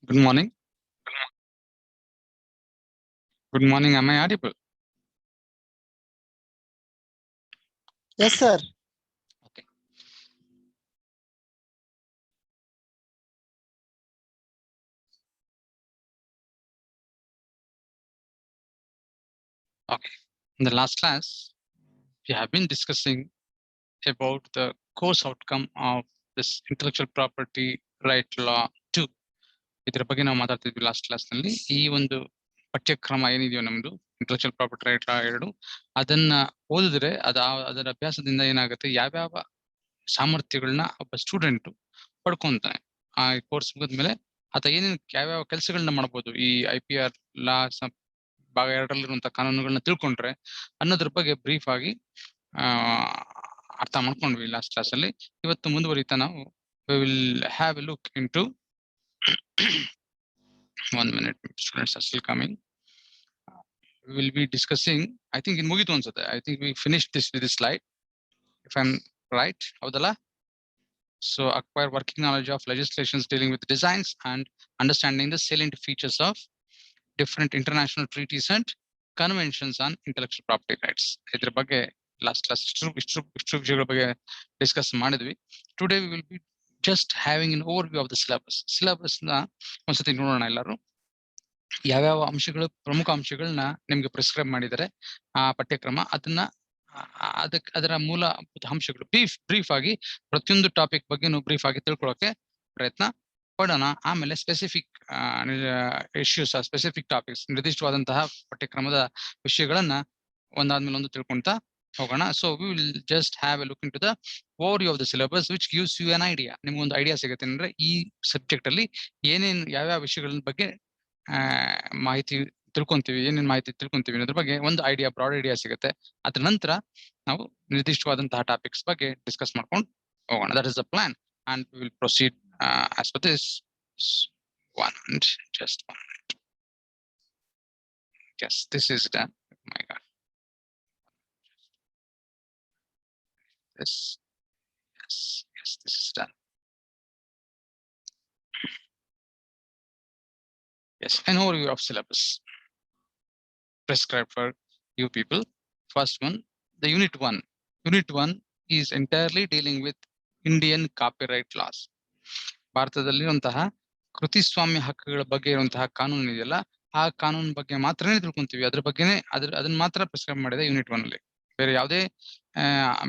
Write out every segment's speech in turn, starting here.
Good morning. Good morning. Am I audible? Yes, sir. Okay. Okay. In the last class, we have been discussing about the course outcome of this intellectual property right law 2. ಇದರ ಬಗ್ಗೆ ನಾವು ಮಾತಾಡ್ತಿದ್ವಿ last class ನಲ್ಲಿ. ಈ ಒಂದು ಪಠ್ಯಕ್ರಮ ಏನಿದೆಯೋ ನಮ್ದು intellectual property right ಲಾ 2, ಅದನ್ನ ಓದಿದ್ರೆ ಅದರ ಅಭ್ಯಾಸದಿಂದ ಏನಾಗುತ್ತೆ, ಯಾವ್ಯಾವ ಸಾಮರ್ಥ್ಯಗಳನ್ನ ಒಬ್ಬ ಸ್ಟೂಡೆಂಟ್ ಪಡ್ಕೊಂತಾನೆ. ಆ ಕೋರ್ಸ್ ಮುಗಿದ್ಮೇಲೆ ಆತ ಏನೇನು ಯಾವ್ಯಾವ ಕೆಲಸಗಳನ್ನ ಮಾಡ್ಬೋದು ಈ IPR ಲಾ ಭಾಗ 2ರಲ್ಲಿರುವಂತಹ ಕಾನೂನುಗಳನ್ನ ತಿಳ್ಕೊಂಡ್ರೆ ಅನ್ನೋದ್ರ ಬಗ್ಗೆ ಬ್ರೀಫ್ ಆಗಿ ಅರ್ಥ ಮಾಡ್ಕೊಂಡ್ವಿ ಲಾಸ್ಟ್ ಕ್ಲಾಸ್ ಅಲ್ಲಿ. ಇವತ್ತು ಮುಂದುವರಿತಾ ನಾವು we will have a look into 1 minute, students are still coming. We will be discussing, I think in ಮುಗಿತು ಅನ್ಸುತ್ತೆ. I think we finished this with this slide, if I'm right. ಹೌದಲ್ಲ? So acquire working knowledge of legislations dealing with designs and understanding the salient features of different international treaties and conventions on intellectual property rights. ಇದರ ಬಗ್ಗೆ last class ಇಷ್ಟು ವಿಷಯಗಳ ಬಗ್ಗೆ discuss ಮಾಡಿದ್ವಿ. Today we will be just having an overview of the syllabus ನ ಒಂದ್ಸತಿ ನೋಡೋಣ. ಎಲ್ಲರೂ ಯಾವ್ಯಾವ ಅಂಶಗಳು, ಪ್ರಮುಖ ಅಂಶಗಳನ್ನ ನಿಮ್ಗೆ ಪ್ರಿಸ್ಕ್ರೈಬ್ ಮಾಡಿದ್ದಾರೆ ಆ ಪಠ್ಯಕ್ರಮ, ಅದರ ಮೂಲ ಅಂಶಗಳು ಬ್ರೀಫ್ ಆಗಿ ಪ್ರತಿಯೊಂದು ಟಾಪಿಕ್ ಬಗ್ಗೆನೂ ಬ್ರೀಫ್ ಆಗಿ ತಿಳ್ಕೊಳ್ಳೋಕೆ ಪ್ರಯತ್ನ ಪಡೋಣ. ಆಮೇಲೆ ಸ್ಪೆಸಿಫಿಕ್ ಇಶ್ಯೂಸ್, ಸ್ಪೆಸಿಫಿಕ್ ಟಾಪಿಕ್ಸ್, ನಿರ್ದಿಷ್ಟವಾದಂತಹ ಪಠ್ಯಕ್ರಮದ ವಿಷಯಗಳನ್ನ ಒಂದಾದ್ಮೇಲೆ ಒಂದು ತಿಳ್ಕೊಂತಾ ಹೋಗೋಣ. So we will just have a look into the overview of the syllabus which gives you an idea. ನಿಮ್ಗೊಂದು ಐಡಿಯಾ ಸಿಗುತ್ತೆ ಅಂದ್ರೆ ಈ ಸಬ್ಜೆಕ್ಟ್ ಅಲ್ಲಿ ಯಾವ್ಯಾವ ವಿಷಯಗಳ ಬಗ್ಗೆ ಮಾಹಿತಿ ತಿಳ್ಕೊಂತೀವಿ, ಏನೇನ್ ಮಾಹಿತಿ ತಿಳ್ಕೊಂತೀವಿ ಅನ್ನೋದ್ರ ಬಗ್ಗೆ ಒಂದು ಐಡಿಯಾ, ಬ್ರಾಡ್ ಐಡಿಯಾ ಸಿಗುತ್ತೆ. ಅದ್ರ ನಂತರ ನಾವು ನಿರ್ದಿಷ್ಟವಾದಂತಹ ಟಾಪಿಕ್ಸ್ ಬಗ್ಗೆ ಡಿಸ್ಕಸ್ ಮಾಡ್ಕೊಂಡು ಹೋಗೋಣ. That is the plan and we will proceed as per this. Just 1 minute. Yes, this is done. Oh my God. Yes, this is done. Yes, an overview of syllabus prescribed for you people. First one, the unit 1. Unit 1 is entirely dealing with Indian copyright laws. ಭಾರತದಲ್ಲಿರುವಂತಹ ಕೃತಿಸ್ವಾಮ್ಯ ಹಕ್ಕುಗಳ ಬಗ್ಗೆ ಇರುವಂತಹ ಕಾನೂನು ಇದೆಯಲ್ಲ, ಆ ಕಾನೂನು ಬಗ್ಗೆ ಮಾತ್ರನೇ ತಿಳ್ಕೊಂತೀವಿ. ಅದ್ರ ಬಗ್ಗೆನೇ ಅದನ್ನ ಮಾತ್ರ ಪ್ರಿಸ್ಕ್ರೈಬ್ ಮಾಡಿದೆ ಯೂನಿಟ್ 1 ಅಲ್ಲಿ. ಬೇರೆ ಯಾವುದೇ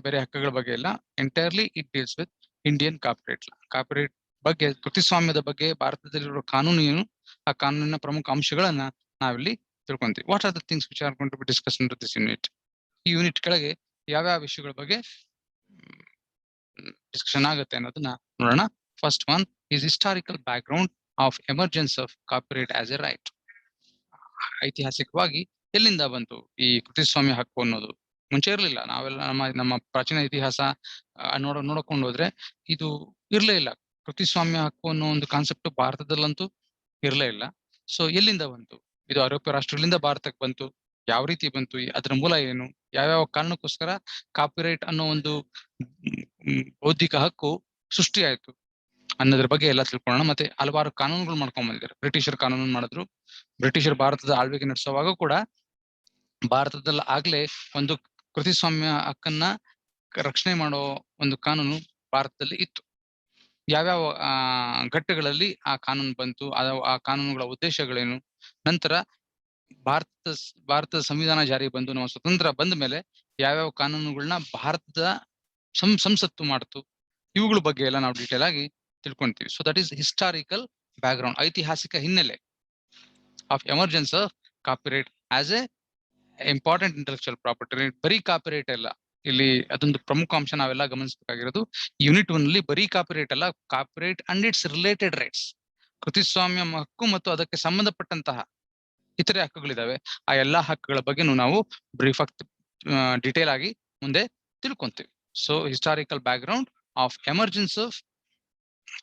ಬೇರೆ ಹಕ್ಕುಗಳ ಬಗ್ಗೆ ಇಲ್ಲ. Entirely it deals with Indian copyright law. Copyright ಬಗ್ಗೆ, ಕೃತಿಸ್ವಾಮ್ಯದ ಬಗ್ಗೆ ಭಾರತದಲ್ಲಿರುವ ಕಾನೂನು ಏನು, ಆ ಕಾನೂನಿನ ಪ್ರಮುಖ ಅಂಶಗಳನ್ನ ನಾವಿಲ್ಲಿ ತಿಳ್ಕೊಂತೀವಿ. What are the things which are going to be discuss in this unit. ಈ ಯೂನಿಟ್ ಕೆಳಗೆ ಯಾವ್ಯಾವ ವಿಷಯಗಳ ಬಗ್ಗೆ ಡಿಸ್ಕಷನ್ ಆಗುತ್ತೆ ಅನ್ನೋದನ್ನ ನೋಡೋಣ. First one is historical background of emergence of copyright as a right. ಐತಿಹಾಸಿಕವಾಗಿ ಎಲ್ಲಿಂದ ಬಂತು ಈ ಕೃತಿಸ್ವಾಮ್ಯ ಹಕ್ಕು ಅನ್ನೋದು? ಮುಂಚೆ ಇರಲಿಲ್ಲ. ನಾವೆಲ್ಲ ನಮ್ಮ ಪ್ರಾಚೀನ ಇತಿಹಾಸ ನೋಡಕೊಂಡು ಹೋದ್ರೆ ಇದು ಇರ್ಲೇ ಇಲ್ಲ. ಕೃತಿಸ್ವಾಮ್ಯ ಹಕ್ಕು ಅನ್ನೋ ಒಂದು ಕಾನ್ಸೆಪ್ಟ್ ಭಾರತದಲ್ಲಂತೂ ಇರ್ಲೇ ಇಲ್ಲ. ಸೊ ಎಲ್ಲಿಂದ ಬಂತು ಇದು? ಐರೋಪ್ಯ ರಾಷ್ಟ್ರಗಳಿಂದ ಭಾರತಕ್ಕೆ ಬಂತು. ಯಾವ ರೀತಿ ಬಂತು, ಅದರ ಮೂಲ ಏನು, ಯಾವ್ಯಾವ ಕಾರಣಕ್ಕೋಸ್ಕರ ಕಾಪಿರೈಟ್ ಅನ್ನೋ ಒಂದು ಬೌದ್ಧಿಕ ಹಕ್ಕು ಸೃಷ್ಟಿ ಆಯ್ತು ಅನ್ನೋದ್ರ ಬಗ್ಗೆ ಎಲ್ಲ ತಿಳ್ಕೊಳ್ಳೋಣ. ಮತ್ತೆ ಹಲವಾರು ಕಾನೂನುಗಳು ಮಾಡ್ಕೊಂಡ್ ಬಂದಿದ್ದಾರೆ. ಬ್ರಿಟಿಷರ್ ಕಾನೂನು ಮಾಡಿದ್ರು. ಬ್ರಿಟಿಷರ್ ಭಾರತದ ಆಳ್ವಿಕೆ ನಡೆಸುವಾಗ ಕೂಡ ಭಾರತದಲ್ಲಿ ಆಗ್ಲೇ ಒಂದು ಕೃತಿಸ್ವಾಮ್ಯ ಹಕ್ಕನ್ನ ರಕ್ಷಣೆ ಮಾಡೋ ಒಂದು ಕಾನೂನು ಭಾರತದಲ್ಲಿ ಇತ್ತು. ಯಾವ್ಯಾವ ಘಟ್ಟಗಳಲ್ಲಿ ಆ ಕಾನೂನು ಬಂತು, ಆ ಕಾನೂನುಗಳ ಉದ್ದೇಶಗಳೇನು, ನಂತರ ಭಾರತದ ಸಂವಿಧಾನ ಜಾರಿ ಬಂದು ನಮ್ಮ ಸ್ವತಂತ್ರ ಬಂದ ಮೇಲೆ ಯಾವ್ಯಾವ ಕಾನೂನುಗಳನ್ನ ಭಾರತದ ಸಂಸತ್ತು ಮಾಡ್ತು, ಇವುಗಳ ಬಗ್ಗೆ ಎಲ್ಲ ನಾವು ಡೀಟೇಲ್ ಆಗಿ ತಿಳ್ಕೊಂತೀವಿ. So that is historical background, ಐತಿಹಾಸಿಕ ಹಿನ್ನೆಲೆ of emergence of copyright as a important intellectual property. ಬರೀ ಕಾಪಿರೈಟ್ ಅಲ್ಲ, ಇಲ್ಲಿ ಅದೊಂದು ಪ್ರಮುಖ ಅಂಶ ನಾವೆಲ್ಲ ಗಮನಿಸಬೇಕಾಗಿರೋದು. ಯೂನಿಟ್ 1 ಅಲ್ಲಿ ಬರೀ ಕಾಪಿರೈಟ್ ಅಲ್ಲ, copyright and it's related rights, ಕೃತಿಸ್ವಾಮ್ಯ ಹಕ್ಕು ಮತ್ತು ಅದಕ್ಕೆ ಸಂಬಂಧಪಟ್ಟಂತಹ ಇತರೆ ಹಕ್ಕುಗಳಿದಾವೆ. ಆ ಎಲ್ಲಾ ಹಕ್ಕುಗಳ ಬಗ್ಗೆನೂ ನಾವು ಬ್ರೀಫ್ ಆಗಿ ಡಿಟೇಲ್ ಆಗಿ ಮುಂದೆ ತಿಳ್ಕೊಂತೀವಿ. So historical background of emergence of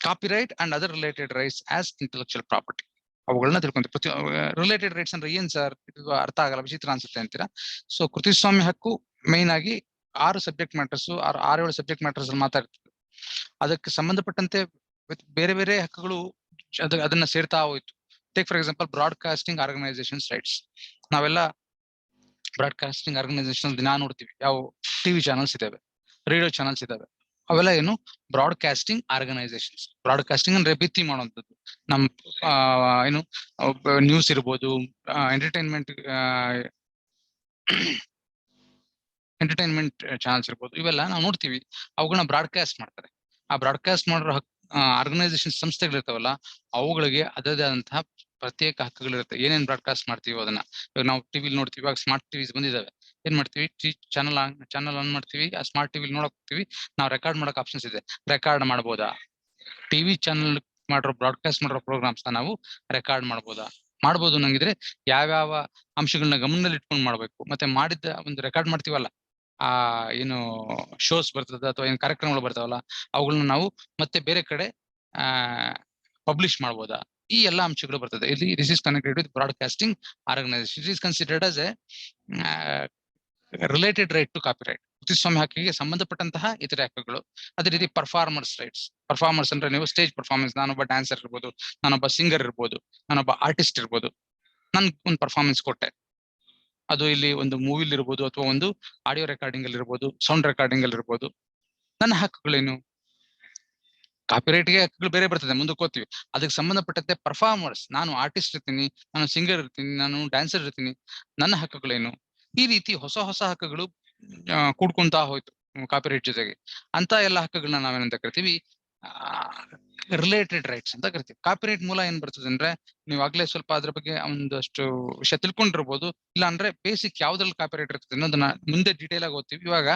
copyright and other related rights as intellectual property, ಅವುಗಳನ್ನ ತಿಳ್ಕೊಂತೀವಿ. ರಿಲೇಟೆಡ್ ರೈಟ್ಸ್ ಅಂದ್ರೆ ಏನ್ ಸರ್, ಇದು ಅರ್ಥ ಆಗಲ್ಲ, ವಿಚಿತ್ರ ಅನ್ಸುತ್ತೆ ಅಂತೀರಾ. ಸೊ ಕೃತಿಸ್ವಾಮ್ಯ ಹಕ್ಕು ಮೈನ್ ಆಗಿ 6 ಸಬ್ಜೆಕ್ಟ್ ಮ್ಯಾಟರ್ಸ್, 6-7 ಸಬ್ಜೆಕ್ಟ್ ಮ್ಯಾಟರ್ಸ್ ಅಲ್ಲಿ ಮಾತಾಡ್ತೀವಿ. ಅದಕ್ಕೆ ಸಂಬಂಧಪಟ್ಟಂತೆ ಬೇರೆ ಬೇರೆ ಹಕ್ಕುಗಳು ಅದನ್ನ ಸೇರ್ತಾ ಹೋಯ್ತು. Take for example broadcasting organisations rights. ನಾವೆಲ್ಲ ಬ್ರಾಡ್ಕಾಸ್ಟಿಂಗ್ ಆರ್ಗನೈಸೇಷನ್ ದಿನಾ ನೋಡ್ತೀವಿ. ಯಾವ ಟಿವಿ ಚಾನಲ್ಸ್ ಇದಾವೆ, ರೇಡಿಯೋ ಚಾನಲ್ಸ್ ಇದಾವೆ, ಅವೆಲ್ಲ ಏನು ಬ್ರಾಡ್ಕಾಸ್ಟಿಂಗ್ ಆರ್ಗನೈಸೇಷನ್ಸ್. ಬ್ರಾಡ್ಕಾಸ್ಟಿಂಗ್ ಅಂದ್ರೆ ಬಿತ್ತಿ ಮಾಡುವಂಥದ್ದು. ನಮ್ ಏನು ನ್ಯೂಸ್ ಇರ್ಬೋದು, ಎಂಟರ್ಟೈನ್ಮೆಂಟ್ ಚಾನಲ್ಸ್ ಇರ್ಬೋದು, ಇವೆಲ್ಲ ನಾವು ನೋಡ್ತೀವಿ. ಅವುಗಳನ್ನ ಬ್ರಾಡ್ಕಾಸ್ಟ್ ಮಾಡ್ತಾರೆ. ಆ ಬ್ರಾಡ್ಕಾಸ್ಟ್ ಮಾಡೋ ಆರ್ಗನೈಸೇಷನ್ ಸಂಸ್ಥೆಗಳಿರ್ತಾವಲ್ಲ, ಅವುಗಳಿಗೆ ಅದರದೇ ಆದಂತಹ ಪ್ರತ್ಯೇಕ ಹಕ್ಕುಗಳಿರುತ್ತೆ. ಏನೇನ್ ಬ್ರಾಡ್ಕಾಸ್ಟ್ ಮಾಡ್ತೀವಿ ಅದನ್ನ. ಇವಾಗ ನಾವು ಟಿವಿಲಿ ನೋಡ್ತೀವಿ, ಇವಾಗ ಸ್ಮಾರ್ಟ್ ಟಿವಿಸ್ ಬಂದಿದಾವೆ. ಏನ್ ಮಾಡ್ತೀವಿ, ಚಾನಲ್ ಆನ್ ಮಾಡ್ತೀವಿ, ಆ ಸ್ಮಾರ್ಟ್ ಟಿವಿಲಿ ನೋಡಕ್ ಹೋಗ್ತೀವಿ, ನಾವು ರೆಕಾರ್ಡ್ ಮಾಡಕ್ ಆಪ್ಷನ್ಸ್ ಇದೆ. ರೆಕಾರ್ಡ್ ಮಾಡ್ಬೋದಾ, ಟಿವಿ ಚಾನಲ್ ಮಾಡಿರೋ ಬ್ರಾಡ್ಕಾಸ್ಟ್ ಮಾಡಿರೋ ಪ್ರೋಗ್ರಾಮ್ಸ್ ನಾವು ರೆಕಾರ್ಡ್ ಮಾಡ್ಬೋದು ನಂಗಿದ್ರೆ ಯಾವ್ಯಾವ ಅಂಶಗಳನ್ನ ಗಮನದಲ್ಲಿ ಇಟ್ಕೊಂಡು ಮಾಡ್ಬೇಕು, ಮತ್ತೆ ಮಾಡಿದ್ದ ಒಂದು ರೆಕಾರ್ಡ್ ಮಾಡ್ತೀವಲ್ಲ, ಆ ಏನು ಶೋಸ್ ಬರ್ತದೆ ಅಥವಾ ಏನು ಕಾರ್ಯಕ್ರಮಗಳು ಬರ್ತಾವಲ್ಲ, ಅವುಗಳನ್ನ ನಾವು ಮತ್ತೆ ಬೇರೆ ಕಡೆ ಪಬ್ಲಿಷ್ ಮಾಡ್ಬೋದಾ, ಈ ಎಲ್ಲಾ ಅಂಶಗಳು ಬರ್ತದೆ ಇಲ್ಲಿ. This is connected with broadcasting organisation. It is considered as a related right to copyright. ಕೃತಿಸ್ವಾಮ್ಯ ಹಕ್ಕಿಗೆ ಸಂಬಂಧಪಟ್ಟಂತಹ ಇತರೆ ಹಕ್ಕುಗಳು. ಅದೇ ರೀತಿ ಪರ್ಫಾರ್ಮರ್ಸ್ ರೈಟ್ಸ್. ಪರ್ಫಾರ್ಮರ್ಸ್ ಅಂದ್ರೆ ನೀವು ಸ್ಟೇಜ್ ಪರ್ಫಾರ್ಮೆನ್ಸ್, ನಾನೊಬ್ಬ ಡ್ಯಾನ್ಸರ್ ಇರ್ಬೋದು, ನಾನೊಬ್ಬ ಸಿಂಗರ್ ಇರ್ಬೋದು, ನಾನೊಬ್ಬ ಆರ್ಟಿಸ್ಟ್ ಇರ್ಬೋದು, ನನ್ ಒಂದು ಪರ್ಫಾರ್ಮೆನ್ಸ್ ಕೊಟ್ಟೆ, ಅದು ಇಲ್ಲಿ ಒಂದು ಮೂವಿಲಿ ಇರ್ಬೋದು, ಅಥವಾ ಒಂದು ಆಡಿಯೋ ರೆಕಾರ್ಡಿಂಗ್ ಅಲ್ಲಿ ಇರ್ಬೋದು, ಸೌಂಡ್ ರೆಕಾರ್ಡಿಂಗ್ ಅಲ್ಲಿ ಇರ್ಬೋದು. ನನ್ನ ಹಕ್ಕುಗಳೇನು? ಕಾಪಿರೈಟ್ಗೆ ಹಕ್ಕುಗಳು ಬೇರೆ ಬರ್ತದೆ, ಮುಂದಕ್ಕೆ ಹೋಗ್ತೀವಿ. ಅದಕ್ಕೆ ಸಂಬಂಧಪಟ್ಟಂತೆ ಪರ್ಫಾರ್ಮರ್ಸ್, ನಾನು ಆರ್ಟಿಸ್ಟ್ ಇರ್ತೀನಿ, ನಾನು ಸಿಂಗರ್ ಇರ್ತೀನಿ, ನಾನು ಡ್ಯಾನ್ಸರ್ ಇರ್ತೀನಿ, ನನ್ನ ಹಕ್ಕುಗಳೇನು? ಈ ರೀತಿ ಹೊಸ ಹೊಸ ಹಕ್ಕುಗಳು ಕೂಡ್ಕೊಂತಾ ಹೋಯ್ತು ಕಾಪಿರೈಟ್ ಜೊತೆಗೆ. ಅಂತ ಎಲ್ಲ ಹಕ್ಕುಗಳನ್ನ ನಾವೇನಂತ ಕರಿತೀವಿ, ರಿಲೇಟೆಡ್ ರೈಟ್ಸ್ ಅಂತ ಕರಿತೀವಿ. ಕಾಪಿರೈಟ್ ಮೂಲ ಏನ್ ಬರ್ತದೆ ಅಂದ್ರೆ, ನೀವು ಆಗ್ಲೇ ಸ್ವಲ್ಪ ಅದ್ರ ಬಗ್ಗೆ ಒಂದಷ್ಟು ವಿಷಯ ತಿಳ್ಕೊಂಡಿರ್ಬೋದು. ಇಲ್ಲ ಅಂದ್ರೆ ಬೇಸಿಕ್ ಯಾವ್ದ್ರಲ್ಲಿ ಕಾಪಿರೈಟ್ ಇರ್ತದೆ ಅನ್ನೋದನ್ನ ಮುಂದೆ ಡೀಟೇಲ್ ಆಗಿ ಓದ್ತೀವಿ. ಇವಾಗ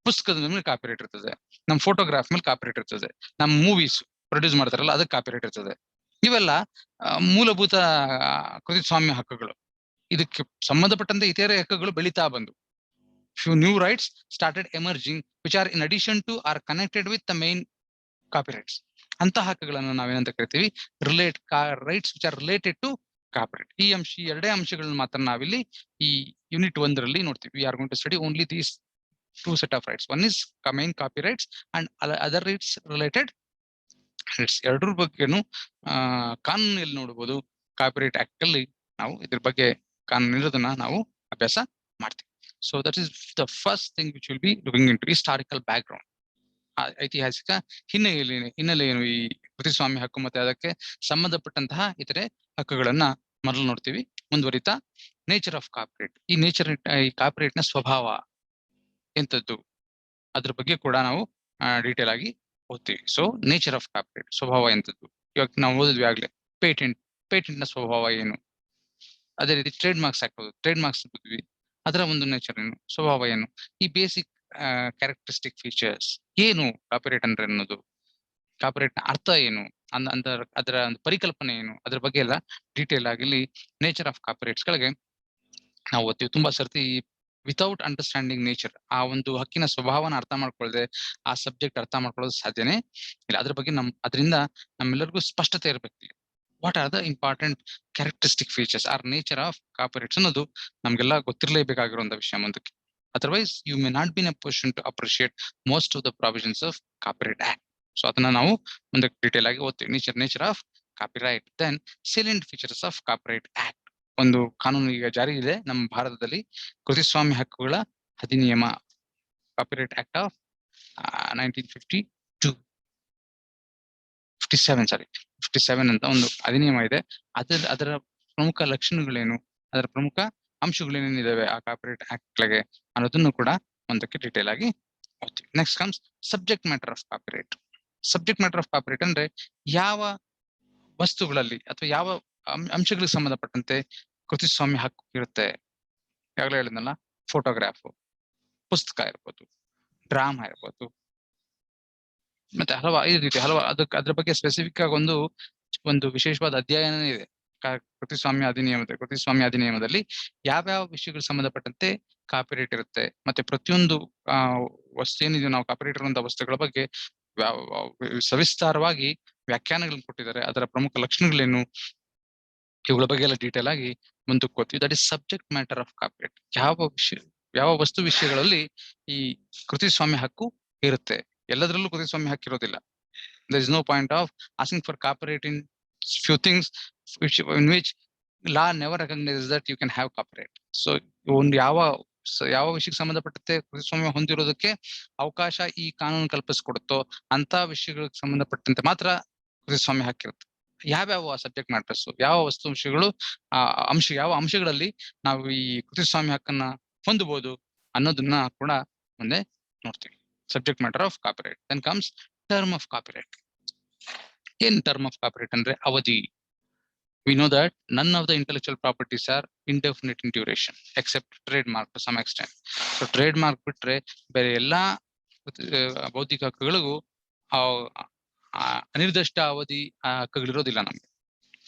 ಪುಸ್ತಕದ ಮೇಲೆ ಕಾಪಿರೈಟ್ ಇರ್ತದೆ, ನಮ್ ಫೋಟೋಗ್ರಾಫ್ ಮೇಲೆ ಕಾಪಿರೈಟ್ ಇರ್ತದೆ, ನಮ್ ಮೂವೀಸ್ ಪ್ರೊಡ್ಯೂಸ್ ಮಾಡ್ತಾರಲ್ಲ ಅದಕ್ಕೆ ಕಾಪಿರೈಟ್ ಇರ್ತದೆ. ಇವೆಲ್ಲ ಮೂಲಭೂತ ಕೃತಿಸ್ವಾಮ್ಯ ಹಕ್ಕುಗಳು. ಇದಕ್ಕೆ ಸಂಬಂಧಪಟ್ಟಂತೆ ಇತರೆ ಹಕ್ಕುಗಳು ಬೆಳೀತಾ ಬಂದು few new rights started emerging which are in addition to or connected with the main copyrights. ಅಂತ ಹಕ್ಕುಗಳನ್ನು ನಾವೇನಂತ ಕರಿತೀವಿ, rights which are related to copyright. ಈ ಎರಡೇ ಅಂಶಗಳನ್ನ ಮಾತ್ರ ನಾವಿಲ್ಲಿ ಈ ಯೂನಿಟ್ 1ರಲ್ಲಿ ನೋಡ್ತೀವಿ. We are going to study only these two set of rights. One is main copyrights and other rights related rights. ಎರಡರ ಬಗ್ಗೆನು ಕಾನೂನಲ್ಲಿ ನೋಡಬಹುದು. ಕಾಪಿರೈಟ್ ಆಕ್ಟ್ ಅಲ್ಲಿ ನಾವು ಇದ್ರ ಬಗ್ಗೆ ಕಾನೂನು ಇರೋದನ್ನ ನಾವು ಅಭ್ಯಾಸ ಮಾಡ್ತೀವಿ. So that is the first thing which will be looking into historical background. ಐತಿಹಾಸಿಕ ಹಿನ್ನೆಲೆ ಏನು ಈ ಕೃತಿಸ್ವಾಮ್ಯ ಹಕ್ಕು ಮತ್ತೆ ಅದಕ್ಕೆ ಸಂಬಂಧಪಟ್ಟಂತಹ ಇತರೆ ಹಕ್ಕುಗಳನ್ನ ಮೊದಲು ನೋಡ್ತೀವಿ. ಮುಂದುವರಿತಾ ನೇಚರ್ ಆಫ್ ಕಾಪಿರೈಟ್. ಈ ಕಾಪಿರೈಟ್ ನ ಸ್ವಭಾವ ಎಂತದ್ದು, ಅದ್ರ ಬಗ್ಗೆ ಕೂಡ ನಾವು ಡೀಟೇಲ್ ಆಗಿ ಓದ್ತೀವಿ. ಸೊ ನೇಚರ್ ಆಫ್ ಕಾಪಿರೈಟ್, ಸ್ವಭಾವ ಎಂತದ್ದು. ಇವಾಗ ನಾವು ಓದಿದ್ವಿ ಆಗ್ಲೇ ಪೇಟೆಂಟ್ ನ ಸ್ವಭಾವ ಏನು. ಅದೇ ರೀತಿ ಟ್ರೇಡ್ ಮಾರ್ಕ್ಸ್ ಹಾಕೋದು, ಟ್ರೇಡ್ ಮಾರ್ಕ್ಸ್ ಓದಿದ್ವಿ, ಅದರ ಒಂದು ನೇಚರ್ ಏನು, ಸ್ವಭಾವ ಏನು. ಈ ಬೇಸಿಕ್ ಕ್ಯಾರೆಕ್ಟರಿಸ್ಟಿಕ್ ಫೀಚರ್ಸ್ ಏನು, ಕಾಪಿರೈಟ್ ಅಂದ್ರೆ ಅನ್ನೋದು, ಕಾಪಿರೈಟ್ ನ ಅರ್ಥ ಏನು, ಅದರ ಒಂದು ಪರಿಕಲ್ಪನೆ ಏನು, ಅದ್ರ ಬಗ್ಗೆ ಎಲ್ಲ ಡೀಟೇಲ್ ಆಗಿ ಇಲ್ಲಿ ನೇಚರ್ ಆಫ್ ಕಾಪಿರೈಟ್ಸ್ ಗಳಿಗೆ ನಾವು ಓದ್ತೀವಿ. ತುಂಬಾ ಸರ್ತಿ ವಿತೌಟ್ ಅಂಡರ್ಸ್ಟ್ಯಾಂಡಿಂಗ್ ನೇಚರ್, ಆ ಒಂದು ಹಕ್ಕಿನ ಸ್ವಭಾವನ ಅರ್ಥ ಮಾಡ್ಕೊಳ್ಳದೆ ಆ ಸಬ್ಜೆಕ್ಟ್ ಅರ್ಥ ಮಾಡ್ಕೊಳ್ಳೋದು ಸಾಧ್ಯನೇ ಇಲ್ಲ. ಅದ್ರ ಬಗ್ಗೆ ಅದರಿಂದ ನಮ್ಮೆಲ್ಲರಿಗೂ ಸ್ಪಷ್ಟತೆ ಇರಬೇಕು. What are the important characteristic features are nature of copyrights ಅನ್ನೋದು ನಮ್ಗೆಲ್ಲ ಗೊತ್ತಿರಲೇಬೇಕಾಗಿರುವಂತ ವಿಷಯ ಮುಂದಕ್ಕೆ. Otherwise you may not be in a position to appreciate most of the provisions of copyright act. So ಅದನ್ನ ನಾವು ಮುಂದಕ್ಕೆ ಡೀಟೇಲ್ ಆಗಿ ಓದ್ತೀವಿ. Nature of copyright. Then salient features of copyright act. ಒಂದು ಕಾನೂನು ಈಗ ಜಾರಿ ಇದೆ ನಮ್ಮ ಭಾರತದಲ್ಲಿ, ಕೃತಿಸ್ವಾಮ್ಯ ಹಕ್ಕುಗಳ ಅಧಿನಿಯಮ, ಕಾಪಿರೈಟ್ ಆಕ್ಟ್ ಆಫ್ 57 ಅಂತ ಒಂದು ಅಧಿನಿಯಮ ಇದೆ. ಅದರ ಪ್ರಮುಖ ಲಕ್ಷಣಗಳೇನು, ಅದರ ಪ್ರಮುಖ ಅಂಶಗಳೇನೇನಿದಾವೆ ಆ ಕಾಪಿರೈಟ್ ಆಕ್ಟ್ ಗಳಿಗೆ ಅನ್ನೋದನ್ನು ಕೂಡ ಒಂದಕ್ಕೆ ಡೀಟೇಲ್ ಆಗಿ ಓದ್ತೀವಿ. Next comes subject matter of copyright. Subject matter of copyright ಅಂದ್ರೆ ಯಾವ ವಸ್ತುಗಳಲ್ಲಿ ಅಥವಾ ಯಾವ ಅಂಶಗಳಿಗೆ ಸಂಬಂಧಪಟ್ಟಂತೆ ಕೃತಿಸ್ವಾಮ್ಯ ಹಕ್ಕು ಇರುತ್ತೆ. ಯಾವಾಗಲೇ ಹೇಳಿದ್ನಲ್ಲ, ಫೋಟೋಗ್ರಾಫ್, ಪುಸ್ತಕ ಇರ್ಬೋದು, ಡ್ರಾಮಾ ಇರ್ಬೋದು, ಮತ್ತೆ ಅದ್ರ ಬಗ್ಗೆ ಸ್ಪೆಸಿಫಿಕ್ ಆಗಿ ಒಂದು ವಿಶೇಷವಾದ ಅಧ್ಯಯನ ಇದೆ ಕೃತಿಸ್ವಾಮ್ಯ ಅಧಿನಿಯಮದಲ್ಲಿ ಯಾವ್ಯಾವ ವಿಷಯಗಳು ಸಂಬಂಧಪಟ್ಟಂತೆ ಕಾಪಿರೈಟ್ ಇರುತ್ತೆ. ಮತ್ತೆ ಪ್ರತಿಯೊಂದು ವಸ್ತು ಏನಿದೆ, ನಾವು ಕಾಪಿರೈಟ್ ಇರುವಂತಹ ವಸ್ತುಗಳ ಬಗ್ಗೆ ಸವಿಸ್ತಾರವಾಗಿ ವ್ಯಾಖ್ಯಾನಗಳನ್ನು ಕೊಟ್ಟಿದ್ದಾರೆ. ಅದರ ಪ್ರಮುಖ ಲಕ್ಷಣಗಳೇನು, ಇವುಗಳ ಬಗ್ಗೆ ಎಲ್ಲ ಡೀಟೇಲ್ ಆಗಿ ಮುಂದಕ್ಕೆ ಹೋಗ್ತೀವಿ. That is subject matter of copyright. ಯಾವ ವಸ್ತು ವಿಷಯಗಳಲ್ಲಿ ಈ ಕೃತಿಸ್ವಾಮ್ಯ ಹಕ್ಕು ಇರುತ್ತೆ. ಎಲ್ಲದರಲ್ಲೂ ಕೃತಿಸ್ವಾಮ್ಯ ಹಕ್ಕು ಇರೋದಿಲ್ಲ. there is no point of asking for copyright in few things in which law never recognizes that you can have copyright. So ಒಂದು ಯಾವ ವಿಷಯಕ್ಕೆ ಸಂಬಂಧಪಟ್ಟಂತೆ ಕೃತಿಸ್ವಾಮ್ಯ ಹೊಂದಿರೋದಕ್ಕೆ ಅವಕಾಶ ಈ ಕಾನೂನು ಕಲ್ಪಿಸಿಕೊಡುತ್ತೋ ಅಂತ ವಿಷಯಗಳಿಗೆ ಸಂಬಂಧಪಟ್ಟಂತೆ ಮಾತ್ರ ಕೃತಿಸ್ವಾಮ್ಯ ಹಕ್ಕಿರುತ್ತೆ. ಯಾವ್ಯಾವ ಸಬ್ಜೆಕ್ಟ್ ಮ್ಯಾಟರ್ಸ್, ಯಾವ ವಸ್ತುಂಶಗಳು ಯಾವ ಅಂಶಗಳಲ್ಲಿ ನಾವು ಈ ಕೃತಿಸ್ವಾಮ್ಯ ಹಕ್ಕನ್ನ ಹೊಂದಬಹುದು ಅನ್ನೋದನ್ನ ಕೂಡ ಮುಂದೆ ನೋಡ್ತೀವಿ. Subject matter of copyright. Then comes term of copyright. ಏನ್ ಟರ್ಮ್ ಆಫ್ ಕಾಪಿರೈಟ್ ಅಂದ್ರೆ ಅವಧಿ. We know that none of the intellectual properties are indefinite in duration except trademark to some extent. So trademark ಬಿಟ್ರೆ ಬೇರೆ ಎಲ್ಲಾ ಬೌದ್ಧಿಕ ಹಕ್ಕುಗಳಿಗೂ ಅನಿರ್ದಿಷ್ಟ ಅವಧಿ ಹಕ್ಕುಗಳಿರೋದಿಲ್ಲ ನಮ್ಗೆ.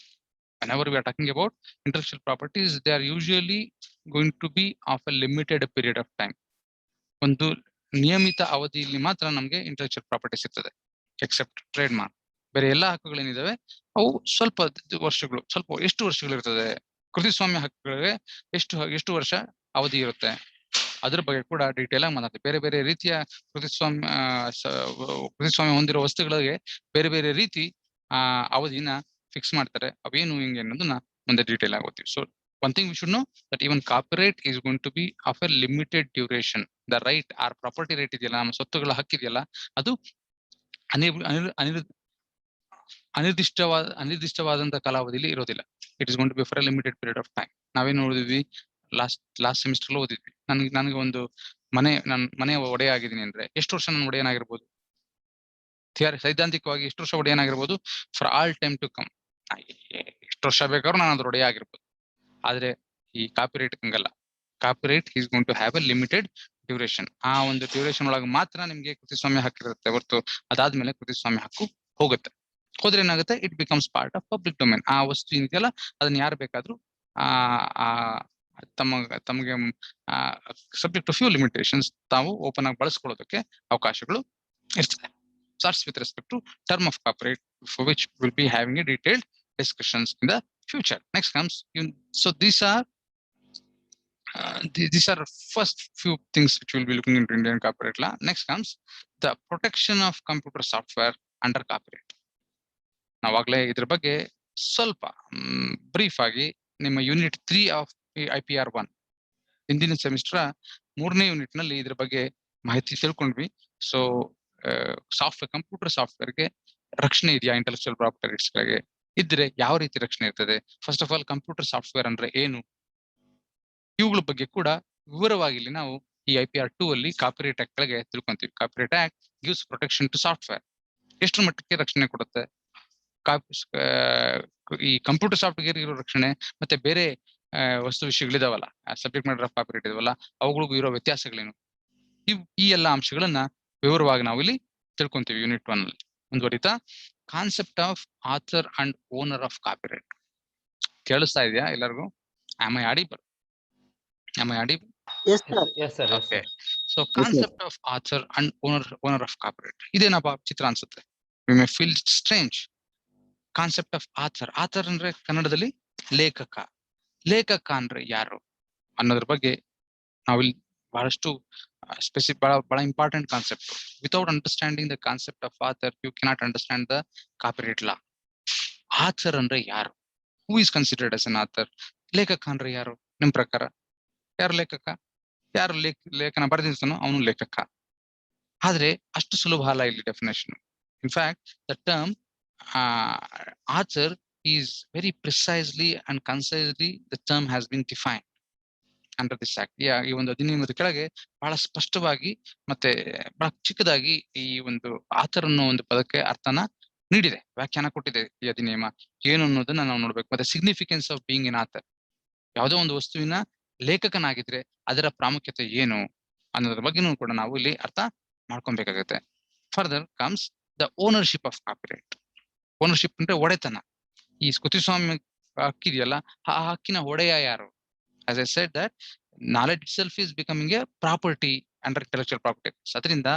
Whenever we are talking about intellectual properties, they are usually going to be of a limited period of time. ಒಂದು ನಿಯಮಿತ ಅವಧಿಯಲ್ಲಿ ಮಾತ್ರ ನಮ್ಗೆ ಇಂಟೆಲೆಕ್ಚುಯಲ್ ಪ್ರಾಪರ್ಟಿ ಸಿಗ್ತದೆ, ಎಕ್ಸೆಪ್ಟ್ ಟ್ರೇಡ್ ಮಾರ್ಕ್. ಬೇರೆ ಎಲ್ಲಾ ಹಕ್ಕುಗಳೇನಿದಾವೆ ಅವು ಸ್ವಲ್ಪ ವರ್ಷಗಳು, ಎಷ್ಟು ವರ್ಷಗಳು ಇರ್ತದೆ. ಕೃತಿಸ್ವಾಮ್ಯ ಹಕ್ಕುಗಳಿಗೆ ಎಷ್ಟು ವರ್ಷ ಅವಧಿ ಇರುತ್ತೆ ಅದ್ರ ಬಗ್ಗೆ ಕೂಡ ಡೀಟೇಲ್ ಆಗಿ ಮಾತಾಡ್ತೀವಿ. ಬೇರೆ ಬೇರೆ ರೀತಿಯ ಕೃತಿಸ್ವಾಮ್ಯ ಹೊಂದಿರೋ ವಸ್ತುಗಳಿಗೆ ಬೇರೆ ಬೇರೆ ರೀತಿ ಅವಧಿನ ಫಿಕ್ಸ್ ಮಾಡ್ತಾರೆ. ಅವೇನು ಹಿಂಗೆ ಅನ್ನೋದನ್ನ ಮುಂದೆ ಡೀಟೇಲ್ ಆಗೋತೀವಿ. So one thing we should know that even copyright is going to be of a limited duration. The right or property right ಇದೆಯಲ್ಲ, ನಮ್ಮ ಸ್ವತ್ತುಗಳ ಹಕ್ಕಿದೆಯಲ್ಲ, ಅದು ಅನಿರ್ದಿಷ್ಟವಾದಂತ ಕಾಲಾವಧಿಯಲ್ಲಿ ಇರೋದಿಲ್ಲ. It is going to be for a limited period of time. ನಾವೇನು ಓದಿದ್ವಿ last semester ಓದಿದ್ವಿ. ನನಗೆ ಒಂದು ಮನೆ ಒಡೆಯ ಆಗಿದ್ದೀನಿ ಅಂದ್ರೆ ಎಷ್ಟು ವರ್ಷ ನಾನು ಒಡೆಯನಾಗಿರ್ಬೋದು? ಸೈದ್ಧಾಂತಿಕವಾಗಿ ಎಷ್ಟು ವರ್ಷ ಒಡೆಯನಾಗಿರ್ಬೋದು? For all time to come. ಎಷ್ಟು ವರ್ಷ ಬೇಕಾದ್ರೂ ನಾನು ಅದ್ರ ಒಡೆಯ ಆಗಿರ್ಬೋದು. ಆದ್ರೆ ಈ ಕಾಪಿರೈಟ್ ಹಂಗಲ್ಲ. Copyright is going to have a limited duration. ಆ ಒಂದು ಡ್ಯೂರೇಷನ್ ಒಳಗೆ ಮಾತ್ರ ನಿಮ್ಗೆ ಕೃತಿಸ್ವಾಮ್ಯ ಹಕ್ಕಿರುತ್ತೆ ಹೊರತು ಅದಾದ್ಮೇಲೆ ಕೃತಿಸ್ವಾಮ್ಯ ಹಕ್ಕು ಹೋಗುತ್ತೆ. ಹೋದ್ರೆ ಏನಾಗುತ್ತೆ? It becomes part of public domain. ಆ ವಸ್ತು ಏನಿದೆಯಲ್ಲ ಅದನ್ನ ಯಾರು ಬೇಕಾದ್ರೂ ತಮಗೆ ಸಬ್ಜೆಕ್ಟ್ ಟು ಫ್ಯೂ ಲಿಮಿಟೇಷನ್ಸ್ ತಾವು ಓಪನ್ ಆಗಿ ಬಳಸ್ಕೊಳ್ಳೋದಕ್ಕೆ ಅವಕಾಶಗಳು ಇರ್ತದೆ. That's with respect to term of copyright, for which we'll be having a detailed discussions in the future. Next comes so these are first few things which we'll be looking into Indian copyright law. Next comes the protection of computer software under copyright. ನಾವಾಗ್ಲೇ ಇದ್ರ ಬಗ್ಗೆ ಸ್ವಲ್ಪ brief ಆಗಿ ನಿಮ್ಮ unit 3 of IPR 1 ಹಿಂದಿನ semester 3ನೇ unit ನಲ್ಲಿ ಇದ್ರ ಬಗ್ಗೆ ಮಾಹಿತಿ ತಿಳ್ಕೊಂಡ್ವಿ. ಸೊ ಕಂಪ್ಯೂಟರ್ ಸಾಫ್ಟ್ವೇರ್ಗೆ ರಕ್ಷಣೆ ಇದೆಯಾ? ಇಂಟೆಲೆಕ್ಚುಯಲ್ ಪ್ರಾಪರ್ಟಿ ರೈಟ್ಸ್ ಗಳಿಗೆ ಇದ್ರೆ ಯಾವ ರೀತಿ ರಕ್ಷಣೆ ಇರ್ತದೆ? First of all computer software ಅಂದ್ರೆ ಏನು? ಇವುಗಳ ಬಗ್ಗೆ ಕೂಡ ವಿವರವಾಗಿ ಇಲ್ಲಿ ನಾವು ಈ IPR 2 ಅಲ್ಲಿ ಕಾಪಿರೈಟ್ ಆಕ್ಟ್ ಗಳಿಗೆ ತಿಳ್ಕೊಂತೀವಿ. Copyright act gives protection to software. ಎಷ್ಟರ ಮಟ್ಟಕ್ಕೆ ರಕ್ಷಣೆ ಕೊಡುತ್ತೆ? ಈ ಕಂಪ್ಯೂಟರ್ ಸಾಫ್ಟ್ವೇರ್ ಇರೋ ರಕ್ಷಣೆ ಮತ್ತೆ ಬೇರೆ ವಸ್ತು ವಿಷಯಗಳಿದಾವಲ್ಲ, ಸಬ್ಜೆಕ್ಟ್ ಮ್ಯಾಟರ್ ಆಫ್ ಕಾಪಿರೈಟ್ ಇದಾವಲ್ಲ, ಅವುಗಳಿಗೂ ಇರೋ ವ್ಯತ್ಯಾಸಗಳೇನು? ಈ ಎಲ್ಲ ಅಂಶಗಳನ್ನ ವಿವರವಾಗಿ ನಾವು ಇಲ್ಲಿ ತಿಳ್ಕೊಂತೀವಿ ಯೂನಿಟ್ 1 ಅಲ್ಲಿ. ಮುಂದುವರಿತಾ concept of author and owner of copyright. ಕೇಳಿಸ್ತಾ ಇದೆಯಾ ಎಲ್ಲರಿಗೂ? Am I audible? Yes, sir. Yes, sir. Yes, Okay. sir. So concept of author and owner of copyright. ಇದೇನಪ್ಪ ಚಿತ್ರ ಅನ್ಸುತ್ತೆ. We may feel strange. Concept of author ಅಂದ್ರೆ ಕನ್ನಡದಲ್ಲಿ ಲೇಖಕ. ಲೇಖಕ ಅಂದ್ರೆ ಯಾರು ಅನ್ನೋದ್ರ ಬಗ್ಗೆ ನಾವಿಲ್ಲಿ ಬಹಳಷ್ಟು ಬಹಳ important concept. Without understanding the concept of author you cannot understand the copyright law. Author ಅಂದ್ರೆ ಯಾರು? Who is considered as an author? ಲೇಖಕ ಅಂದ್ರೆ ಯಾರು ನಿಮ್ ಪ್ರಕಾರ? ಯಾರು ಲೇಖಕ? ಯಾರು ಲೇಖನ ಬರೆದಿರ್ತಾನೋ ಅವನು ಲೇಖಕ. ಆದ್ರೆ ಅಷ್ಟು ಸುಲಭ ಅಲ್ಲ ಇಲ್ಲಿ definition. In fact the term author is very precisely and concisely the term has been defined under this act. ಈ ಒಂದು ಅಧಿನಿಯಮದ ಕೆಳಗೆ ಬಹಳ ಸ್ಪಷ್ಟವಾಗಿ ಮತ್ತೆ ಬಹಳ ಚಿಕ್ಕದಾಗಿ ಈ ಒಂದು ಆಥರ್ ಅನ್ನೋ ಒಂದು ಪದಕ್ಕೆ ಅರ್ಥನ ನೀಡಿದೆ, ವ್ಯಾಖ್ಯಾನ ಕೊಟ್ಟಿದೆ ಈ ಅಧಿನಿಯಮ. ಏನು ಅನ್ನೋದನ್ನ ನಾವು ನೋಡ್ಬೇಕು. ಮತ್ತೆ significance of being N author, ಯಾವುದೋ ಒಂದು ವಸ್ತುವಿನ ಲೇಖಕನಾಗಿದ್ರೆ ಅದರ ಪ್ರಾಮುಖ್ಯತೆ ಏನು ಅನ್ನೋದ್ರ ಬಗ್ಗೆನೂ ಕೂಡ ನಾವು ಇಲ್ಲಿ ಅರ್ಥ ಮಾಡ್ಕೊಬೇಕಾಗುತ್ತೆ. Further comes the ownership of copyright. Ownership ಅಂದ್ರೆ ಒಡೆತನ. ಈ ಕೃತಿಸ್ವಾಮ್ಯ ಹಕ್ಕಿದೆಯಲ್ಲ, ಆ ಹಕ್ಕಿನ ಒಡೆಯ ಯಾರು? As I said that knowledge itself is becoming a property under intellectual property. ಅದರಿಂದ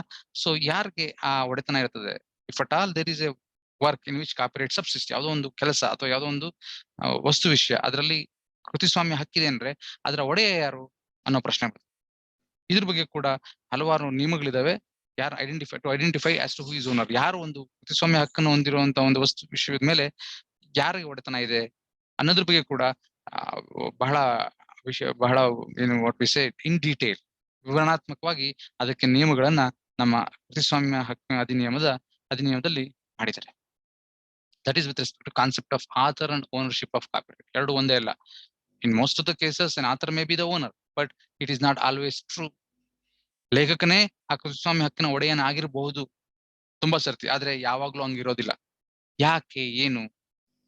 ಸೊ ಯಾರಿಗೆ ಆ ಒಡೆತನ ಇರ್ತದೆ? If at all there is a work in which copyright subsists, ಯಾವುದೋ ಒಂದು ಕೆಲಸ ಅಥವಾ ಯಾವುದೋ ಒಂದು ವಸ್ತು ವಿಷಯ ಅದರಲ್ಲಿ ಕೃತಿಸ್ವಾಮ್ಯ ಹಕ್ಕಿದೆ ಅಂದ್ರೆ ಅದರ ಒಡೆಯ ಯಾರು ಅನ್ನೋ ಪ್ರಶ್ನೆ ಬರುತ್ತೆ. ಇದ್ರ ಬಗ್ಗೆ ಕೂಡ ಹಲವಾರು ನಿಯಮಗಳಿದಾವೆ. ಯಾರು identify as to who is owner, ಯಾರು ಒಂದು ಕೃತಿಸ್ವಾಮ್ಯ ಹಕ್ಕನ್ನು ಹೊಂದಿರುವಂತ ಒಂದು ವಸ್ತು ವಿಷಯದ ಮೇಲೆ ಯಾರಿಗೆ ಒಡೆತನ ಇದೆ ಅನ್ನೋದ್ರ ಬಗ್ಗೆ ಕೂಡ ಬಹಳ ಬಹಳ ಏನು what we say in detail ವಿವರಣಾತ್ಮಕವಾಗಿ ಅದಕ್ಕೆ ನಿಯಮಗಳನ್ನ ನಮ್ಮ ಕೃತಿಸ್ವಾಮ್ಯ ಹಕ್ಕು ಅಧಿನಿಯಮದಲ್ಲಿ ಮಾಡಿದ್ದಾರೆ. That is with respect to concept of author and ownership of copyright. ಎರಡು ಒಂದೇ ಅಲ್ಲ. In most of the cases an author may be the owner, but it is not always true. ಲೇಖಕನೇ ಆ ಕೃತಿಸ್ವಾಮ್ಯ ಹಕ್ಕಿನ ಒಡೆಯನಾಗಿರಬಹುದು ತುಂಬಾ ಸರ್ತಿ, ಆದ್ರೆ ಯಾವಾಗ್ಲೂ ಹಂಗಿರೋದಿಲ್ಲ. ಯಾಕೆ, ಏನು,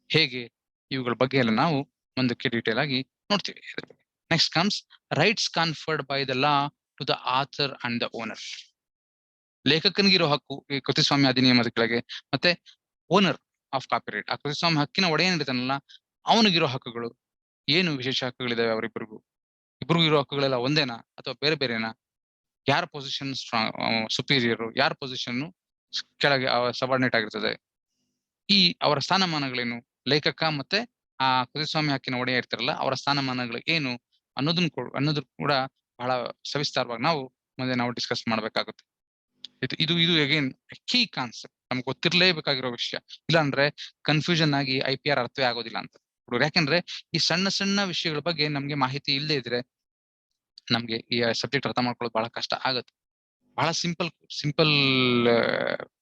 ಹೇಗೆ, ಇವುಗಳ ಬಗ್ಗೆ ಎಲ್ಲ ನಾವು ಮುಂದಕ್ಕೆ ಡೀಟೇಲ್ ಆಗಿ ನೋಡ್ತೀವಿ. Next comes rights conferred by the law to the author and the owner. ಲೇಖಕನಿಗಿರೋ ಹಕ್ಕು ಈ ಕೃತಿಸ್ವಾಮ್ಯ ಅಧಿನಿಯಮದ ಕೆಳಗೆ, ಮತ್ತೆ ಓನರ್ ಆಫ್ ಕಾಪಿರೈಟ್ ಆ ಕೃತಿಸ್ವಾಮ್ಯ ಹಕ್ಕಿನ ಒಡೆಯನಿರ್ತಾನಲ್ಲ ಅವನಿಗಿರೋ ಹಕ್ಕುಗಳು ಏನು, ವಿಶೇಷ ಹಕ್ಕುಗಳಿದಾವೆ ಅವರಿಬ್ಬರಿಗೂ. ಇಬ್ರಿಗೂ ಇರೋ ಹಕ್ಕುಗಳೆಲ್ಲ ಒಂದೇನಾ ಅಥವಾ ಬೇರೆ ಬೇರೆನಾ? ಯಾರ ಪೊಸಿಷನ್ ಸುಪೀರಿಯರ್, ಯಾರ ಪೊಸಿಷನ್ ಕೆಳಗೆ ಸಬಾರ್ಡಿನೇಟ್ ಆಗಿರ್ತದೆ, ಈ ಅವರ ಸ್ಥಾನಮಾನಗಳೇನು, ಲೇಖಕ ಮತ್ತೆ ಆ ಕೃತಿಸ್ವಾಮ್ಯ ಹಕ್ಕಿನ ಒಡೆಯ ಇರ್ತಾರಲ್ಲ ಅವರ ಸ್ಥಾನಮಾನಗಳು ಏನು ಅನ್ನೋದು ಕೂಡ ಬಹಳ ಸವಿಸ್ತಾರವಾಗಿ ಮುಂದೆ ನಾವು ಡಿಸ್ಕಸ್ ಮಾಡ್ಬೇಕಾಗುತ್ತೆ. ಇದು ಅಗೇನ್ ಕೀ ಕಾನ್ಸೆಪ್ಟ್, ನಮ್ಗೆ ಗೊತ್ತಿರ್ಲೇಬೇಕಾಗಿರೋ ವಿಷಯ. ಇಲ್ಲಾಂದ್ರೆ ಕನ್ಫ್ಯೂಷನ್ ಆಗಿ IPR ಅರ್ಥವೇ ಆಗೋದಿಲ್ಲ ಅಂತ. ಯಾಕೆಂದ್ರೆ ಈ ಸಣ್ಣ ಸಣ್ಣ ವಿಷಯಗಳ ಬಗ್ಗೆ ನಮ್ಗೆ ಮಾಹಿತಿ ಇಲ್ಲದೆ ಇದ್ರೆ ನಮ್ಗೆ ಈ ಸಬ್ಜೆಕ್ಟ್ ಅರ್ಥ ಮಾಡ್ಕೊಳ್ಳೋದು ಬಹಳ ಕಷ್ಟ ಆಗುತ್ತೆ. ಬಹಳ ಸಿಂಪಲ್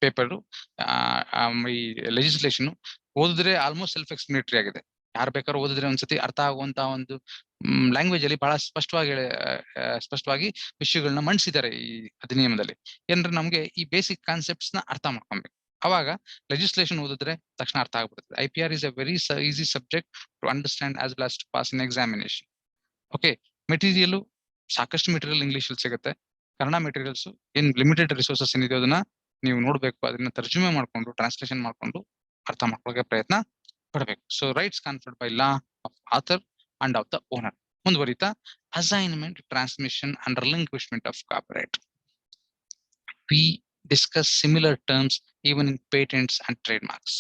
ಪೇಪರ್ ಈ ಲೆಜಿಸ್ಲೇಷನ್ ಓದಿದ್ರೆ ಆಲ್ಮೋಸ್ಟ್ ಸೆಲ್ಫ್ ಎಕ್ಸ್ಪ್ಲನೇಟರಿ ಆಗಿದೆ. ಯಾರು ಬೇಕಾದ್ರೂ ಓದಿದ್ರೆ ಒಂದ್ಸತಿ ಅರ್ಥ ಆಗುವಂತ ಒಂದು ಲ್ಯಾಂಗ್ವೇಜ್ ಅಲ್ಲಿ ಬಹಳ ಸ್ಪಷ್ಟವಾಗಿ ವಿಷಯಗಳನ್ನ ಮಂಡಿಸಿದ್ದಾರೆ ಈ ಅಧಿನಿಯಮದಲ್ಲಿ. ಏನಂದ್ರೆ ನಮ್ಗೆ ಈ ಬೇಸಿಕ್ ಕಾನ್ಸೆಪ್ಟ್ಸ್ ನ ಅರ್ಥ ಮಾಡ್ಕೊಬೇಕು. ಅವಾಗ ಲೆಜಿಸ್ಲೇಷನ್ ಓದಿದ್ರೆ ತಕ್ಷಣ ಅರ್ಥ ಆಗ್ಬಿಡುತ್ತೆ. IPR is a very easy subject to understand as well as to pass an examination. Okay, material ಸಾಕಷ್ಟು ಮೆಟೀರಿಯಲ್ ಇಂಗ್ಲಿಷ್ ಅಲ್ಲಿ ಸಿಗುತ್ತೆ. ಕನ್ನಡ ಮೆಟೀರಿಯಲ್ಸ್ ಏನ್ ಲಿಮಿಟೆಡ್ ರಿಸೋರ್ಸಸ್ ಏನಿದೆ ಅದನ್ನ ನೀವು ನೋಡ್ಬೇಕು, ಅದನ್ನ ತರ್ಜುಮೆ ಮಾಡ್ಕೊಂಡು ಟ್ರಾನ್ಸ್ಲೇಷನ್ ಮಾಡ್ಕೊಂಡು ಅರ್ಥ ಮಾಡ್ಕೊಳ್ಳೋಕೆ ಪ್ರಯತ್ನ ಪಡಬೇಕು. So rights conferred by law of author and of the owner. ಮುಂದುವರಿತಾ assignment, transmission and relinquishment of copyright. We discuss similar terms even in patents and trade marks.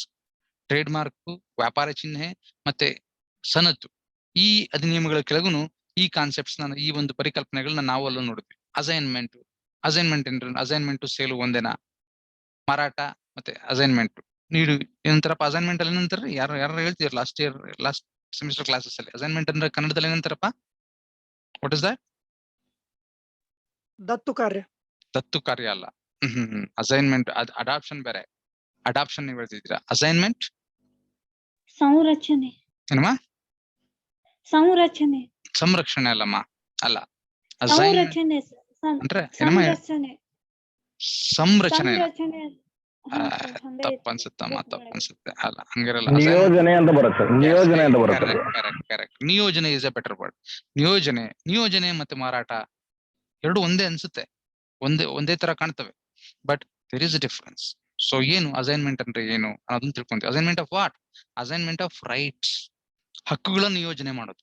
Trade mark, ವ್ಯಾಪಾರ ಚಿಹ್ನೆ ಮತ್ತೆ ಸನತ್ತು, ಈ ಅಧಿನಿಯಮಗಳ ಕೆಳಗುನು ಈ ಕಾನ್ಸೆಪ್ಟ್ಸ್ ಈ ಒಂದು ಪರಿಕಲ್ಪನೆಗಳನ್ನ ನಾವು ಅಲ್ಲೂ ನೋಡಿದ್ವಿ. ಅಸೈನ್ಮೆಂಟ್ ಅಸೈನ್ಮೆಂಟ್ ಸೇಲು ಒಂದೇನಾ? ಮಾರಾಟ ಮತ್ತೆ ಅಸೈನ್ಮೆಂಟ್ ನೀಡು ಏನಂತಾರಪ್ಪ? ಅಸೈನ್ಮೆಂಟ್ ಅಲ್ಲಿ ಏನಂತಾರ? ಯಾರು ಹೇಳ್ತೀರ ಲಾಸ್ಟ್ ಸೆಮಿಸ್ಟರ್ ಕ್ಲಾಸಸ್ ಅಲ್ಲಿ ಅಸೈನ್ಮೆಂಟ್ ಅಂದ್ರೆ ಕನ್ನಡದಲ್ಲಿ ಏನಂತಾರಪ್ಪ? What is that? ದತ್ತು ಕಾರ್ಯ. ದತ್ತು ಕಾರ್ಯ ಅಲ್ಲ. ಅಸೈನ್ಮೆಂಟ್ ಅಡಾಪ್ಷನ್ ಬೇರೆ. ಅಡಾಪ್ಷನ್ ನೀವು ಹೇಳ್ತಿದ್ದೀರಾ. ಅಸೈನ್ಮೆಂಟ್ ಸಂರಚನೆ. ಏನಮ್ಮ? ಸಂರಚನೆ. ಸಂರಕ್ಷಣೆ ಅಲ್ಲಮ್ಮ, ಅಲ್ಲ. ಸಂರಚನೆ ಅಂದ್ರೆ ಏನಮ್ಮ? ಸಂರಚನೆ ತಪ್ಪನ್ಸುತ್ತಮ್ಮ, ತಪ್ಪನ್ಸುತ್ತೆ. ಅಲ್ಲ, ಹಂಗಿರಲ್ಲ. ನಿಯೋಜನೆ ಅಂತ ಬರುತ್ತೆ. ನಿಯೋಜನೆ ಅಂತ ಬರುತ್ತೆ. ಕರೆಕ್ಟ್. ನಿಯೋಜನೆ ಇಸ್ ಎ ಬೆಟರ್ ವರ್ಡ್. ನಿಯೋಜನೆ ಮತ್ತೆ ಮಾರಾಟ ಎರಡು ಒಂದೇ ಅನ್ಸುತ್ತೆ, ಒಂದೇ ತರ ಕಾಣ್ತವೆ, but there is a difference. So ಏನು ಅಸೈನ್ಮೆಂಟ್ ಅಂದ್ರೆ ಏನು ಅನ್ನೋದನ್ನ ತಿಳ್ಕೊಂತೀವಿ. Assignment of what? Assignment of rights. ಹಕ್ಕುಗಳ ನಿಯೋಜನೆ ಮಾಡೋದು.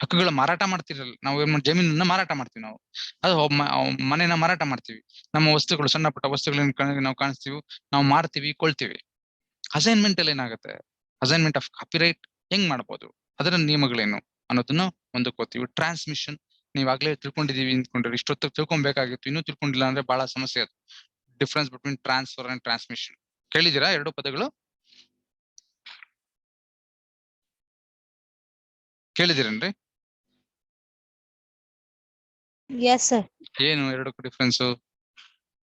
ಹಕ್ಕುಗಳ ಮಾರಾಟ ಮಾಡ್ತಿರಲ್ಲ ನಾವು, ಜಮೀನನ್ನ ಮಾರಾಟ ಮಾಡ್ತೀವಿ ನಾವು, ಅದು ಮನೆನ ಮಾರಾಟ ಮಾಡ್ತೀವಿ. ನಮ್ಮ ವಸ್ತುಗಳು, ಸಣ್ಣ ಪುಟ್ಟ ವಸ್ತುಗಳನ್ನ ನಾವು ಕಾಣಿಸ್ತೀವಿ, ನಾವು ಮಾರ್ತೀವಿ, ಕೊಳ್ತೀವಿ. ಅಸೈನ್ಮೆಂಟ್ ಅಲ್ಲಿ ಏನಾಗುತ್ತೆ? ಅಸೈನ್ಮೆಂಟ್ ಆಫ್ ಕಾಪಿರೈಟ್ ಹೆಂಗ್ ಮಾಡ್ಬೋದು, ಅದರ ನಿಯಮಗಳೇನು ಅನ್ನೋದನ್ನ ಮುಂದಕ್ಕೋತೀವಿ. ಟ್ರಾನ್ಸ್ಮಿಷನ್ ನೀವಾಗ್ಲೇ ತಿಳ್ಕೊಂಡಿದೀವಿ ಅಂದ್ಕೊಂಡ್ರೆ ಇಷ್ಟೊತ್ತು ತಿಳ್ಕೊಬೇಕಾಗಿತ್ತು, ಇನ್ನೂ ತಿಳ್ಕೊಂಡಿಲ್ಲ ಅಂದ್ರೆ ಬಹಳ ಸಮಸ್ಯೆ. ಅದು difference between transfer and transmission. ಕೇಳಿದಿರಾ ಎರಡು ಪದಗಳು? ಕೇಳಿದಿರೇನ್ರಿ? Yes sir. ಏನು ಎರಡಕ್ಕೂ difference?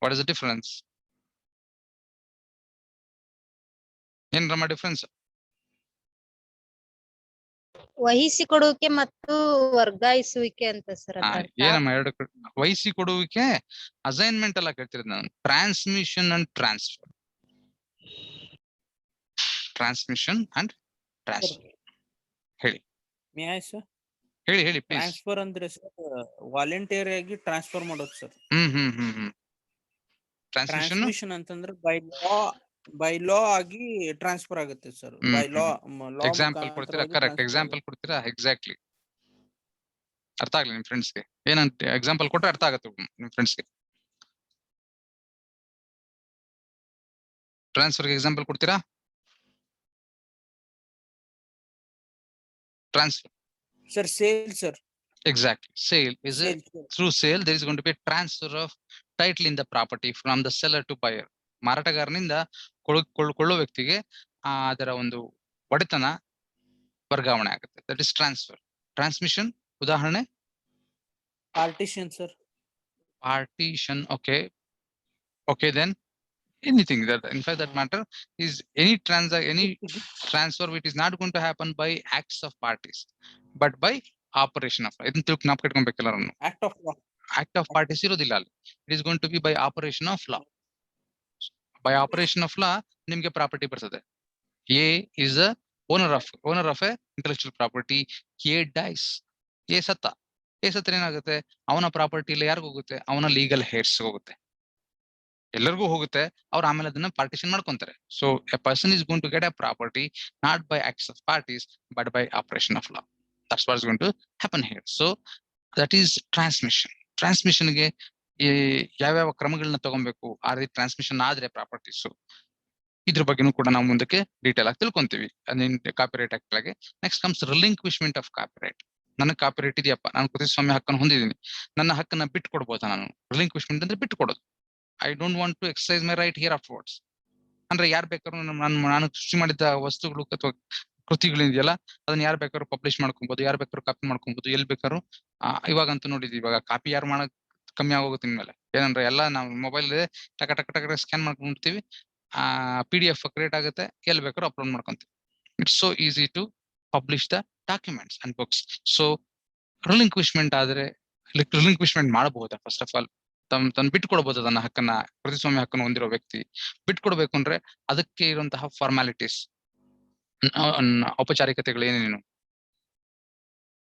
What is the difference? ಏನ್ರಮ್ಮ ಡಿಫ್ರೆನ್ಸ್? ವಹಿಸಿಕೊಡುವಿಕೆ ಮತ್ತು ವರ್ಗಾಯಿಸುವಿಕೆ ಅಂತ ಸರ್. ಏನಮ್ಮ ಎರಡಕ್ಕೂ? ವಹಿಸಿಕೊಡುವಿಕೆ ಅಸೈನ್ಮೆಂಟ್ ಎಲ್ಲ ಕೇಳ್ತಿರೋದು ನಾನು. Transmission and transfer. Transmission and transfer ಹೇಳಿ. ಹೇಳಿ ಪ್ಲೀಸ್. ಟ್ರಾನ್ಸ್ಫರ್ ಅಂದ್ರೆ ಸರ್ ವಾಲಂಟಿಯರ್ ಆಗಿ ಟ್ರಾನ್ಸ್ಫರ್ ಮಾಡೋದು ಸರ್. ಟ್ರಾನ್ಸ್ಮಿಷನ್ ಅಂತಂದ್ರೆ ಬೈ ಲಾ ಆಗಿ ಟ್ರಾನ್ಸ್ಫರ್ ಆಗುತ್ತೆ ಸರ್. ಬೈ ಲಾ ಎಕ್ಸಾಂಪಲ್ ಕೊಡ್ತೀರಾ? ಕರೆಕ್ಟ್, ಎಕ್ಸಾಂಪಲ್ ಕೊಡ್ತೀರಾ? ಎಕ್ಸಾಕ್ಟ್ಲಿ. ಅರ್ಥ ಆಗ್ಲಿ ನಿಮ್ ಫ್ರೆಂಡ್ಸ್ಗೆ. ಏನಂತ ಎಕ್ಸಾಂಪಲ್ ಕೊಟ್ರೆ ಅರ್ಥ ಆಗುತ್ತೆ ನಿಮ್ ಫ್ರೆಂಡ್ಸ್ಗೆ. ಟ್ರಾನ್ಸ್ಫರ್ಗೆ ಎಕ್ಸಾಂಪಲ್ ಕೊಡ್ತೀರಾ? Transfer sir, sale sir. Exactly. Sale is a, through sale there is going to be a transfer of title in the property from the seller to buyer. ಮಾರಾಟಗಾರನಿಂದ ಕೊಳ್ಳೋ ವ್ಯಕ್ತಿಗೆ ಅದರ ಒಂದು ಒಡೆತನ ವರ್ಗಾವಣೆ ಆಗುತ್ತೆ, ದಟ್ ಇಸ್ ಟ್ರಾನ್ಸ್ಫರ್. ಟ್ರಾನ್ಸ್ಮಿಷನ್ ಉದಾಹರಣೆ partition sir. partition. Okay then anything that in fact that matter is any transfer which is not going to happen by acts of parties but by operation of law. ಇದನ್ನ ಜ್ಞಾಪಕ ಇಟ್ಕೊಬೇಕಲ್ಲ, act of law. act of parties ಇರೋದಿಲ್ಲ ಅಲ್ಲಿ. It is going to be by operation of law. By operation of law ನಿಮ್ಗೆ property ಬರ್ತದೆ. A is the owner of a intellectual property. A dies. A ಸತ್ತ ಏನಾಗುತ್ತೆ, ಅವನ property ಇಲ್ಲ ಯಾರಿಗೂ ಹೋಗುತ್ತೆ, ಅವನ ಲೀಗಲ್ ಹೇರ್ಸ್ ಹೋಗುತ್ತೆ, ಎಲ್ಲರಿಗೂ ಹೋಗುತ್ತೆ. ಅವ್ರು ಆಮೇಲೆ ಅದನ್ನ ಪಾರ್ಟಿಷನ್ ಮಾಡ್ಕೊಂತಾರೆ. So a person is going to get a property not by acts of parties but by operation of law. That's what is going to happen here. So that is transmission. ಟ್ರಾನ್ಸ್ಮಿಷನ್ಗೆ ಯಾವ್ಯಾವ ಕ್ರಮಗಳನ್ನ ತಗೊಬೇಕು, ಆ ರೀತಿ transmission ಆದ್ರೆ properties, ಇದ್ರ ಬಗ್ಗೆನೂ ಕೂಡ ನಾವು ಮುಂದಕ್ಕೆ ಡೀಟೇಲ್ ಆಗಿ ತಿಳ್ಕೊಂತೀವಿ ಕಾಪಿರೈಟ್ ಆಕ್ಟ್ ಒಳಗೆ. Next comes relinquishment of copyright. ನನಗೆ ಕಾಪಿರೈಟ್ ಇದೆಯಪ್ಪ, ನಾನು ಕೃತಿಸ್ವಾಮ್ಯ ಹಕ್ಕನ್ನು ಹೊಂದಿದ್ದೀನಿ, ನನ್ನ ಹಕ್ಕನ್ನ ಬಿಟ್ಟು ಕೊಡ್ಬೋದಾ ನಾನು? ರಿಲಿಂಕ್ವಿಶ್ಮೆಂಟ್ ಅಂದ್ರೆ ಬಿಟ್ಟು ಕೊಡೋದು. I don't want to exercise my right here afterwards. ಅಂದ್ರೆ ಯಾರು ಬೇಕಾದ್ರೂ ನಾನು ಸೃಷ್ಟಿ ಮಾಡಿದ ವಸ್ತುಗಳು ಅಥವಾ ಕೃತಿಗಳಿದೆಯಲ್ಲ, ಅದನ್ನ ಯಾರು ಬೇಕಾದ್ರೂ ಪಬ್ಲಿಷ್ ಮಾಡ್ಕೊಬಹುದು, ಯಾರು ಬೇಕಾದ್ರೂ ಕಾಪಿ ಮಾಡ್ಕೊಬಹುದು, ಎಲ್ಲಿ ಬೇಕಾದ್ರೂ. ಇವಾಗಂತೂ ನೋಡಿದ್ವಿ, ಇವಾಗ ಕಾಪಿ ಯಾರು ಮಾಡೋದು ಕಮ್ಮಿ ಆಗೋಗುತ್ತೆ ಇನ್ಮೇಲೆ. ಏನಂದ್ರೆ ಎಲ್ಲ ನಾವು ಮೊಬೈಲ್ ಟಕ ಟಕ ಟಕ ಸ್ಕ್ಯಾನ್ ಮಾಡ್ಕೊಂಡ್ಬಿಡ್ತೀವಿ, PDF ಕ್ರಿಯೇಟ್ ಆಗುತ್ತೆ, ಎಲ್ಲಿ ಬೇಕಾದ್ರೂ ಅಪ್ಲೋಡ್ ಮಾಡ್ಕೊಂತೀವಿ. It's so easy to publish the documents and books. So relinquishment ಆದ್ರೆ ರಿಲಿಂಕ್ವಿಶ್ಮೆಂಟ್ ಮಾಡಬಹುದಾ? ಫಸ್ಟ್ ಆಫ್ ಆಲ್ ತನ್ನ ಬಿಟ್ಕೊಡ್ಬೋದು ತನ್ನ ಹಕ್ಕನ್ನ, ಕೃತಿಸ್ವಾಮ್ಯ ಹಕ್ಕನ್ನು ಹೊಂದಿರೋ ವ್ಯಕ್ತಿ ಬಿಟ್ಕೊಡ್ಬೇಕು ಅಂದ್ರೆ ಅದಕ್ಕೆ ಇರುವಂತಹ ಫಾರ್ಮಾಲಿಟೀಸ್, ಔಪಚಾರಿಕತೆಗಳು ಏನೇನು,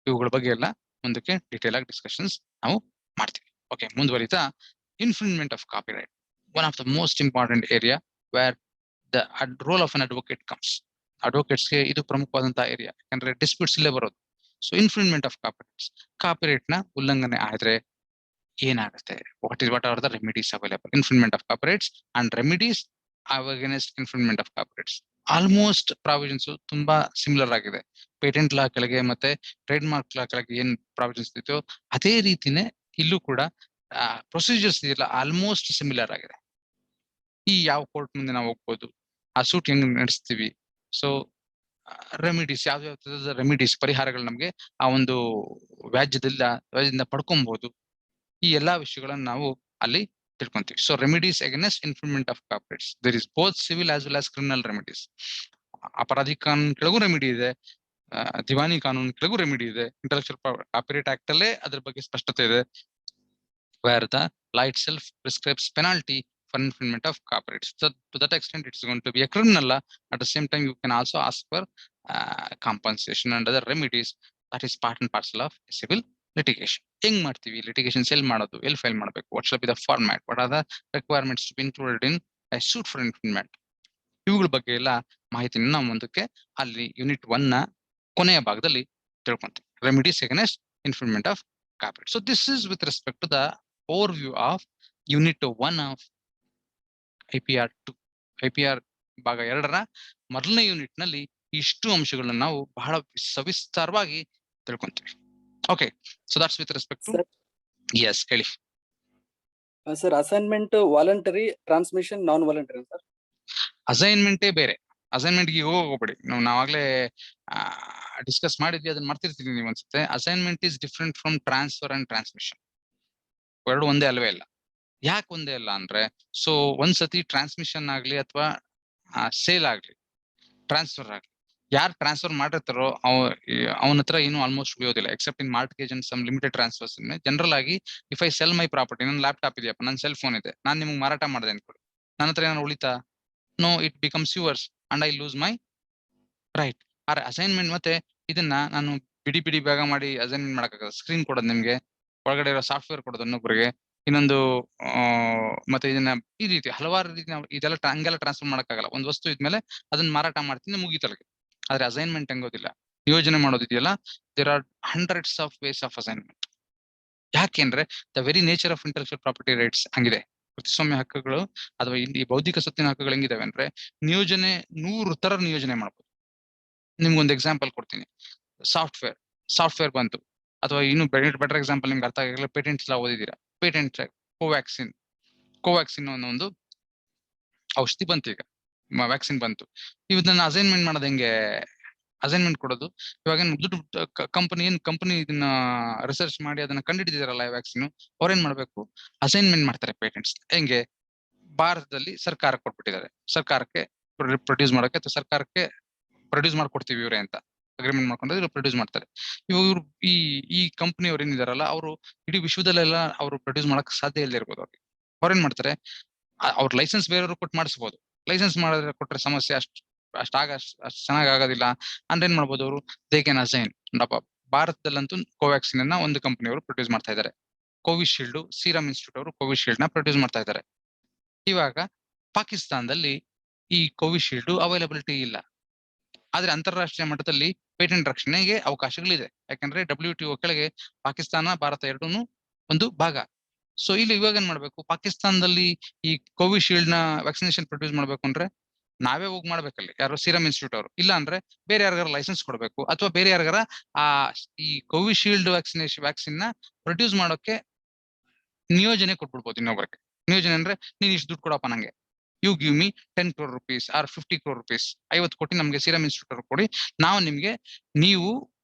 ಇವುಗಳ ಬಗ್ಗೆ ಎಲ್ಲ ಮುಂದಕ್ಕೆ ಡೀಟೇಲ್ ಆಗಿ ಡಿಸ್ಕಷನ್ಸ್ ನಾವು ಮಾಡ್ತೀವಿ. ಓಕೆ, ಮುಂದುವರಿತಾ infringement of copyright, one of the most important area where the role of an advocate comes. ಅಡ್ವೊಕೇಟ್ಸ್ಗೆ ಇದು ಪ್ರಮುಖವಾದಂತಹ ಏರಿಯಾ, ಯಾಕಂದ್ರೆ ಡಿಸ್ಪ್ಯೂಟ್ಸ್ ಇಲ್ಲೇ ಬರೋದು. So infringement of copyrights, copyright ನ ಉಲ್ಲಂಘನೆ ಆದ್ರೆ ಏನಾಗುತ್ತೆ? What are the remedies available? Infringement of copyrights and remedies against infringement of copyrights. Almost provisions ತುಂಬಾ ಸಿಮಿಲರ್ ಆಗಿದೆ. ಪೇಟೆಂಟ್ ಲಾ ಕೆಳಗೆ ಮತ್ತೆ ಟ್ರೇಡ್ ಮಾರ್ಕ್ ಲಾ ಕೆಳಗೆ ಏನ್ ಪ್ರಾವಿಷನ್ಸ್ ಇದೆಯೋ ಅದೇ ರೀತಿನೇ ಇಲ್ಲೂ ಕೂಡ ಪ್ರೊಸೀಜರ್ಸ್ ಇದೆಯಲ್ಲ, ಆಲ್ಮೋಸ್ಟ್ ಸಿಮಿಲರ್ ಆಗಿದೆ. ಈ ಯಾವ ಕೋರ್ಟ್ ಮುಂದೆ ನಾವು ಹೋಗ್ಬೋದು, ಆ ಸೂಟ್ ಹೆಂಗ್ ನಡೆಸ್ತೀವಿ, ಸೊ ರೆಮಿಡೀಸ್ ಯಾವ್ಯಾವ ರೆಮಿಡೀಸ್ ಪರಿಹಾರಗಳು ನಮ್ಗೆ ಆ ಒಂದು ವ್ಯಾಜ್ಯದಿಂದ ಪಡ್ಕೊಬಹುದು, ಈ ಎಲ್ಲಾ ವಿಷಯಗಳನ್ನ ನಾವು ಅಲ್ಲಿ ತಿಳ್ಕೊಂತೀವಿ. So remedies against infringement of copyrights, there is both civil as well as criminal remedies. ಅಪರಾಧಿ ಕಾನೂನು ಕೆಳಗೂ ರೆಮಿಡಿ ಇದೆ, ದಿವಾನಿ ಕಾನೂನು ಕೆಳಗೂ ರೆಮಿಡಿ ಇದೆ. ಇಂಟೆಲೆಕ್ಚುಯಲ್ ಕಾಪಿರೈಟ್ ಆಕ್ಟ್ ಅಲ್ಲೇ ಅದ್ರ ಬಗ್ಗೆ ಸ್ಪಷ್ಟತೆ ಇದೆ. Where the law itself prescribes penalty for infringement of copyrights. So to that extent, it's going to be a criminal law. At the same time, you can also ask for compensation and other remedies. That is part and parcel of civil litigation. ಹೆಂಗ್ ಮಾಡ್ತೀವಿ litigations? ಎಲ್ಲಿ ಮಾಡೋದು, ಎಲ್ಲಿ file ಮಾಡಬೇಕು, what shall be the format, what are the requirements to be included in a suit for infringement, ಇವುಗಳ ಬಗ್ಗೆ ಎಲ್ಲ ಮಾಹಿತಿನ ನಾವು ಮುಂದಕ್ಕೆ ಅಲ್ಲಿ ಯೂನಿಟ್ 1 ನ ಕೊನೆಯ ಭಾಗದಲ್ಲಿ ತಿಳ್ಕೊಂತೀವಿ. Remedies against infringement of copyright. So this is with respect to the overview of unit 1 of IPR 2. IPR ಭಾಗ 2ರ ಮೊದಲನೇ ಯೂನಿಟ್ ನಲ್ಲಿ ಇಷ್ಟು ಅಂಶಗಳನ್ನ ನಾವು ಬಹಳ ಸವಿಸ್ತಾರವಾಗಿ ತಿಳ್ಕೊಂತೀವಿ. Okay, so that's with respect to. Yes, ಹೇಳಿ sir. Assignment voluntary, transmission non voluntary sir. ಅಸೈನ್ಮೆಂಟೇ ಬೇರೆ. ಅಸೈನ್ಮೆಂಟ್ಗೆ ಹೋಗ್ಬೇಡಿ, ನಾವಾಗ್ಲೇ ಡಿಸ್ಕಸ್ ಮಾಡಿದ್ವಿ, ಅದನ್ನ ಮಾಡ್ತಿರ್ತೀವಿ ನೀವು ಅನ್ಸುತ್ತೆ. Assignment is different from transfer and transmission. ಎರಡು ಒಂದೇ ಅಲ್ವೇ ಇಲ್ಲ. ಯಾಕೆ ಒಂದೇ ಅಲ್ಲ ಅಂದ್ರೆ, ಸೊ ಒಂದ್ಸತಿ ಟ್ರಾನ್ಸ್ಮಿಷನ್ ಆಗ್ಲಿ ಅಥವಾ ಸೇಲ್ ಆಗ್ಲಿ, ಟ್ರಾನ್ಸ್ಫರ್ ಆಗ್ಲಿ, ಯಾರು ಟ್ರಾನ್ಸ್ಫರ್ ಮಾಡಿರ್ತಾರೋ ಅವನ ಹತ್ರ ಏನು ಆಲ್ಮೋಸ್ಟ್ ಉಳಿಯೋದಿಲ್ಲ, except in mortgage and some limited transfers. General ಆಗಿ if I sell my property, ನನ್ನ ಲ್ಯಾಪ್ಟಾಪ್ ಇದೆಯಪ್ಪ, ನನ್ನ ಸೆಲ್ ಫೋನ್ ಇದೆ, ನಾನು ನಿಮ್ಗೆ ಮಾರಾಟ ಮಾಡಿದೆ ಅನ್ಕೊಳ್ಳಿ, ನನ್ನ ಹತ್ರ ಏನಾದ್ರು ಉಳಿತಾ? No, it becomes yours and I lose my right. ಆದ್ರೆ ಅಸೈನ್ಮೆಂಟ್ ಮತ್ತೆ ಇದನ್ನ ನಾನು ಬಿಡಿ ಭಾಗ ಮಾಡಿ ಅಸೈನ್ಮೆಂಟ್ ಮಾಡಕ್ಕಾಗಲ್ಲ. ಸ್ಕ್ರೀನ್ ಕೊಡೋದು ನಿಮ್ಗೆ, ಒಳಗಡೆ ಇರೋ ಸಾಫ್ಟ್ವೇರ್ ಕೊಡೋದು ಇನ್ನೊಬ್ಬರಿಗೆ, ಇನ್ನೊಂದು ಮತ್ತೆ ಇದನ್ನ ಈ ರೀತಿ ಹಲವಾರು ರೀತಿ ನಾವು ಇದೆಲ್ಲ ಹಂಗೆಲ್ಲ ಟ್ರಾನ್ಸ್ಫರ್ ಮಾಡಕ್ಕಾಗಲ್ಲ. ಒಂದು ವಸ್ತು ಇದ್ಮೇಲೆ ಅದನ್ನ ಮಾರಾಟ ಮಾಡ್ತೀನಿ, ಮುಗಿತಲ್ಗೆ. ಆದ್ರೆ ಅಸೈನ್ಮೆಂಟ್ ಹಂಗೋದಿಲ್ಲ. ಯೋಜನೆ ಮಾಡೋದಿದೆಯಲ್ಲ, there are hundreds of ways of assignment. ಯಾಕೆಂದ್ರೆ the very nature of intellectual property rights ಹಂಗಿದೆ. ಕೃತಿಸ್ವಾಮ್ಯ ಹಕ್ಕುಗಳು ಅಥವಾ ಇಲ್ಲಿ ಬೌದ್ಧಿಕ ಸ್ವತ್ತಿನ ಹಕ್ಕುಗಳು ಹೆಂಗಿದಾವೆ ಅಂದ್ರೆ, ನಿಯೋಜನೆ 100 ತರ ನಿಯೋಜನೆ ಮಾಡ್ಬೋದು. ನಿಮ್ಗೊಂದು ಎಕ್ಸಾಂಪಲ್ ಕೊಡ್ತೀನಿ. ಸಾಫ್ಟ್ವೇರ್ ಬಂತು, ಅಥವಾ ಇನ್ನು ಬೆಟರ್ ಎಕ್ಸಾಂಪಲ್ ನಿಮ್ಗೆ ಅರ್ಥ ಆಗಲ್ಲ, ಪೇಟೆಂಟ್ಸ್ ಎಲ್ಲ ಓದಿದ್ದೀರಾ. ಪೇಟೆಂಟ್ ಕೋವ್ಯಾಕ್ಸಿನ್ ಅನ್ನೋ ಒಂದು ಔಷಧಿ ಬಂತು, ಈಗ ವ್ಯಾಕ್ಸಿನ್ ಬಂತು. ಇದನ್ನ ಅಸೈನ್ಮೆಂಟ್ ಮಾಡೋದು ಹೆಂಗೆ ಅಸೈನ್ಮೆಂಟ್ ಕೊಡೋದು. ಇವಾಗ ಏನ್ ದುಡ್ಡು ಕಂಪನಿ ಇದನ್ನ ರಿಸರ್ಚ್ ಮಾಡಿ ಅದನ್ನ ಕಂಡುಹಿಡಿದಿದಾರಲ್ಲ ವ್ಯಾಕ್ಸಿನ್, ಅವ್ರೇನ್ ಮಾಡ್ಬೇಕು, ಅಸೈನ್ಮೆಂಟ್ ಮಾಡ್ತಾರೆ ಪೇಟೆಂಟ್ಸ್. ಹೆಂಗೆ, ಭಾರತದಲ್ಲಿ ಸರ್ಕಾರ ಕೊಟ್ಬಿಟ್ಟಿದ್ದಾರೆ, ಸರ್ಕಾರಕ್ಕೆ ಪ್ರೊಡ್ಯೂಸ್ ಮಾಡಕ್ಕೆ ಅಥವಾ ಸರ್ಕಾರಕ್ಕೆ ಪ್ರೊಡ್ಯೂಸ್ ಮಾಡ್ಕೊಡ್ತೀವಿ ಇವ್ರೆ ಅಂತ ಅಗ್ರಿಮೆಂಟ್ ಮಾಡ್ಕೊಂಡ್ರೆ ಇವ್ರು ಪ್ರೊಡ್ಯೂಸ್ ಮಾಡ್ತಾರೆ. ಇವ್ರು ಈ ಕಂಪನಿ ಅವ್ರು ಏನಿದಾರಲ್ಲ, ಅವರು ಇಡೀ ವಿಶ್ವದಲ್ಲೆಲ್ಲ ಅವರು ಪ್ರೊಡ್ಯೂಸ್ ಮಾಡಕ್ ಸಾಧ್ಯ ಇಲ್ಲದೆ ಇರ್ಬೋದು. ಅವ್ರೇನ್ ಮಾಡ್ತಾರೆ, ಅವ್ರ ಲೈಸೆನ್ಸ್ ಬೇರೆಯವರು ಕೊಟ್ಟು ಮಾಡಿಸ್ಬೋದು. ಲೈಸೆನ್ಸ್ ಮಾಡಿದ್ರೆ ಕೊಟ್ರೆ ಸಮಸ್ಯೆ ಅಷ್ಟು ಚೆನ್ನಾಗ್ ಆಗೋದಿಲ್ಲ ಅಂದ್ರೆ ಏನ್ ಮಾಡ್ಬೋದು ಅವರು, ದೇ ಕ್ಯಾನ್ ಅಸೈನ್. ಭಾರತದಲ್ಲಂತೂ ಕೋವ್ಯಾಕ್ಸಿನ್ ಅನ್ನ ಒಂದು ಕಂಪನಿಯವರು ಪ್ರೊಡ್ಯೂಸ್ ಮಾಡ್ತಾ ಇದ್ದಾರೆ. ಕೋವಿಶೀಲ್ಡ್, ಸೀರಮ್ ಇನ್ಸ್ಟಿಟ್ಯೂಟ್ ಅವರು ಕೋವಿಶೀಲ್ಡ್ ನ ಪ್ರೊಡ್ಯೂಸ್ ಮಾಡ್ತಾ ಇದ್ದಾರೆ. ಇವಾಗ ಪಾಕಿಸ್ತಾನದಲ್ಲಿ ಈ ಕೋವಿಶೀಲ್ಡ್ ಅವೈಲಬಿಲಿಟಿ ಇಲ್ಲ. ಆದ್ರೆ ಅಂತಾರಾಷ್ಟ್ರೀಯ ಮಟ್ಟದಲ್ಲಿ ಪೇಟೆಂಟ್ ರಕ್ಷಣೆಗೆ ಅವಕಾಶಗಳಿದೆ. ಯಾಕಂದ್ರೆ WTO ಕೆಳಗೆ ಪಾಕಿಸ್ತಾನ, ಭಾರತ ಎರಡೂನು ಒಂದು ಭಾಗ. ಸೊ ಇಲ್ಲಿ ಇವಾಗ ಏನ್ ಮಾಡ್ಬೇಕು, ಪಾಕಿಸ್ತಾನದಲ್ಲಿ ಈ ಕೋವಿಶೀಲ್ಡ್ ನ ವ್ಯಾಕ್ಸಿನೇಷನ್ ಪ್ರೊಡ್ಯೂಸ್ ಮಾಡ್ಬೇಕು ಅಂದ್ರೆ ನಾವೇ ಹೋಗಿ ಮಾಡ್ಬೇಕಲ್ಲಿ, ಯಾರು ಸೀರಮ್ ಇನ್ಸ್ಟಿಟ್ಯೂಟ್ ಅವರು. ಇಲ್ಲ ಅಂದ್ರೆ ಬೇರೆ ಯಾರಿಗಾರ ಲೈಸೆನ್ಸ್ ಕೊಡ್ಬೇಕು, ಅಥವಾ ಬೇರೆ ಯಾರಿಗಾರ ಈ ಕೋವಿಶೀಲ್ಡ್ ವ್ಯಾಕ್ಸಿನ್ ನ ಪ್ರೊಡ್ಯೂಸ್ ಮಾಡೋಕೆ ನಿಯೋಜನೆ ಕೊಟ್ಬಿಡ್ಬೋದು ಇನ್ನೊಬ್ಬರಿಗೆ. ನಿಯೋಜನೆ ಅಂದ್ರೆ ನೀನ್ ಇಷ್ಟು ದುಡ್ಡು ಕೊಡಪ್ಪ ನಂಗೆ, you give me 10 crore rupees or 50 crore rupees, 50 ಕೋಟಿ ನಮ್ಗೆ ಸೀರಮ್ ಇನ್ಸ್ಟಿಟ್ಯೂಟ್ ಅವ್ರು ಕೊಡಿ, ನಾವು ನಿಮ್ಗೆ, ನೀವು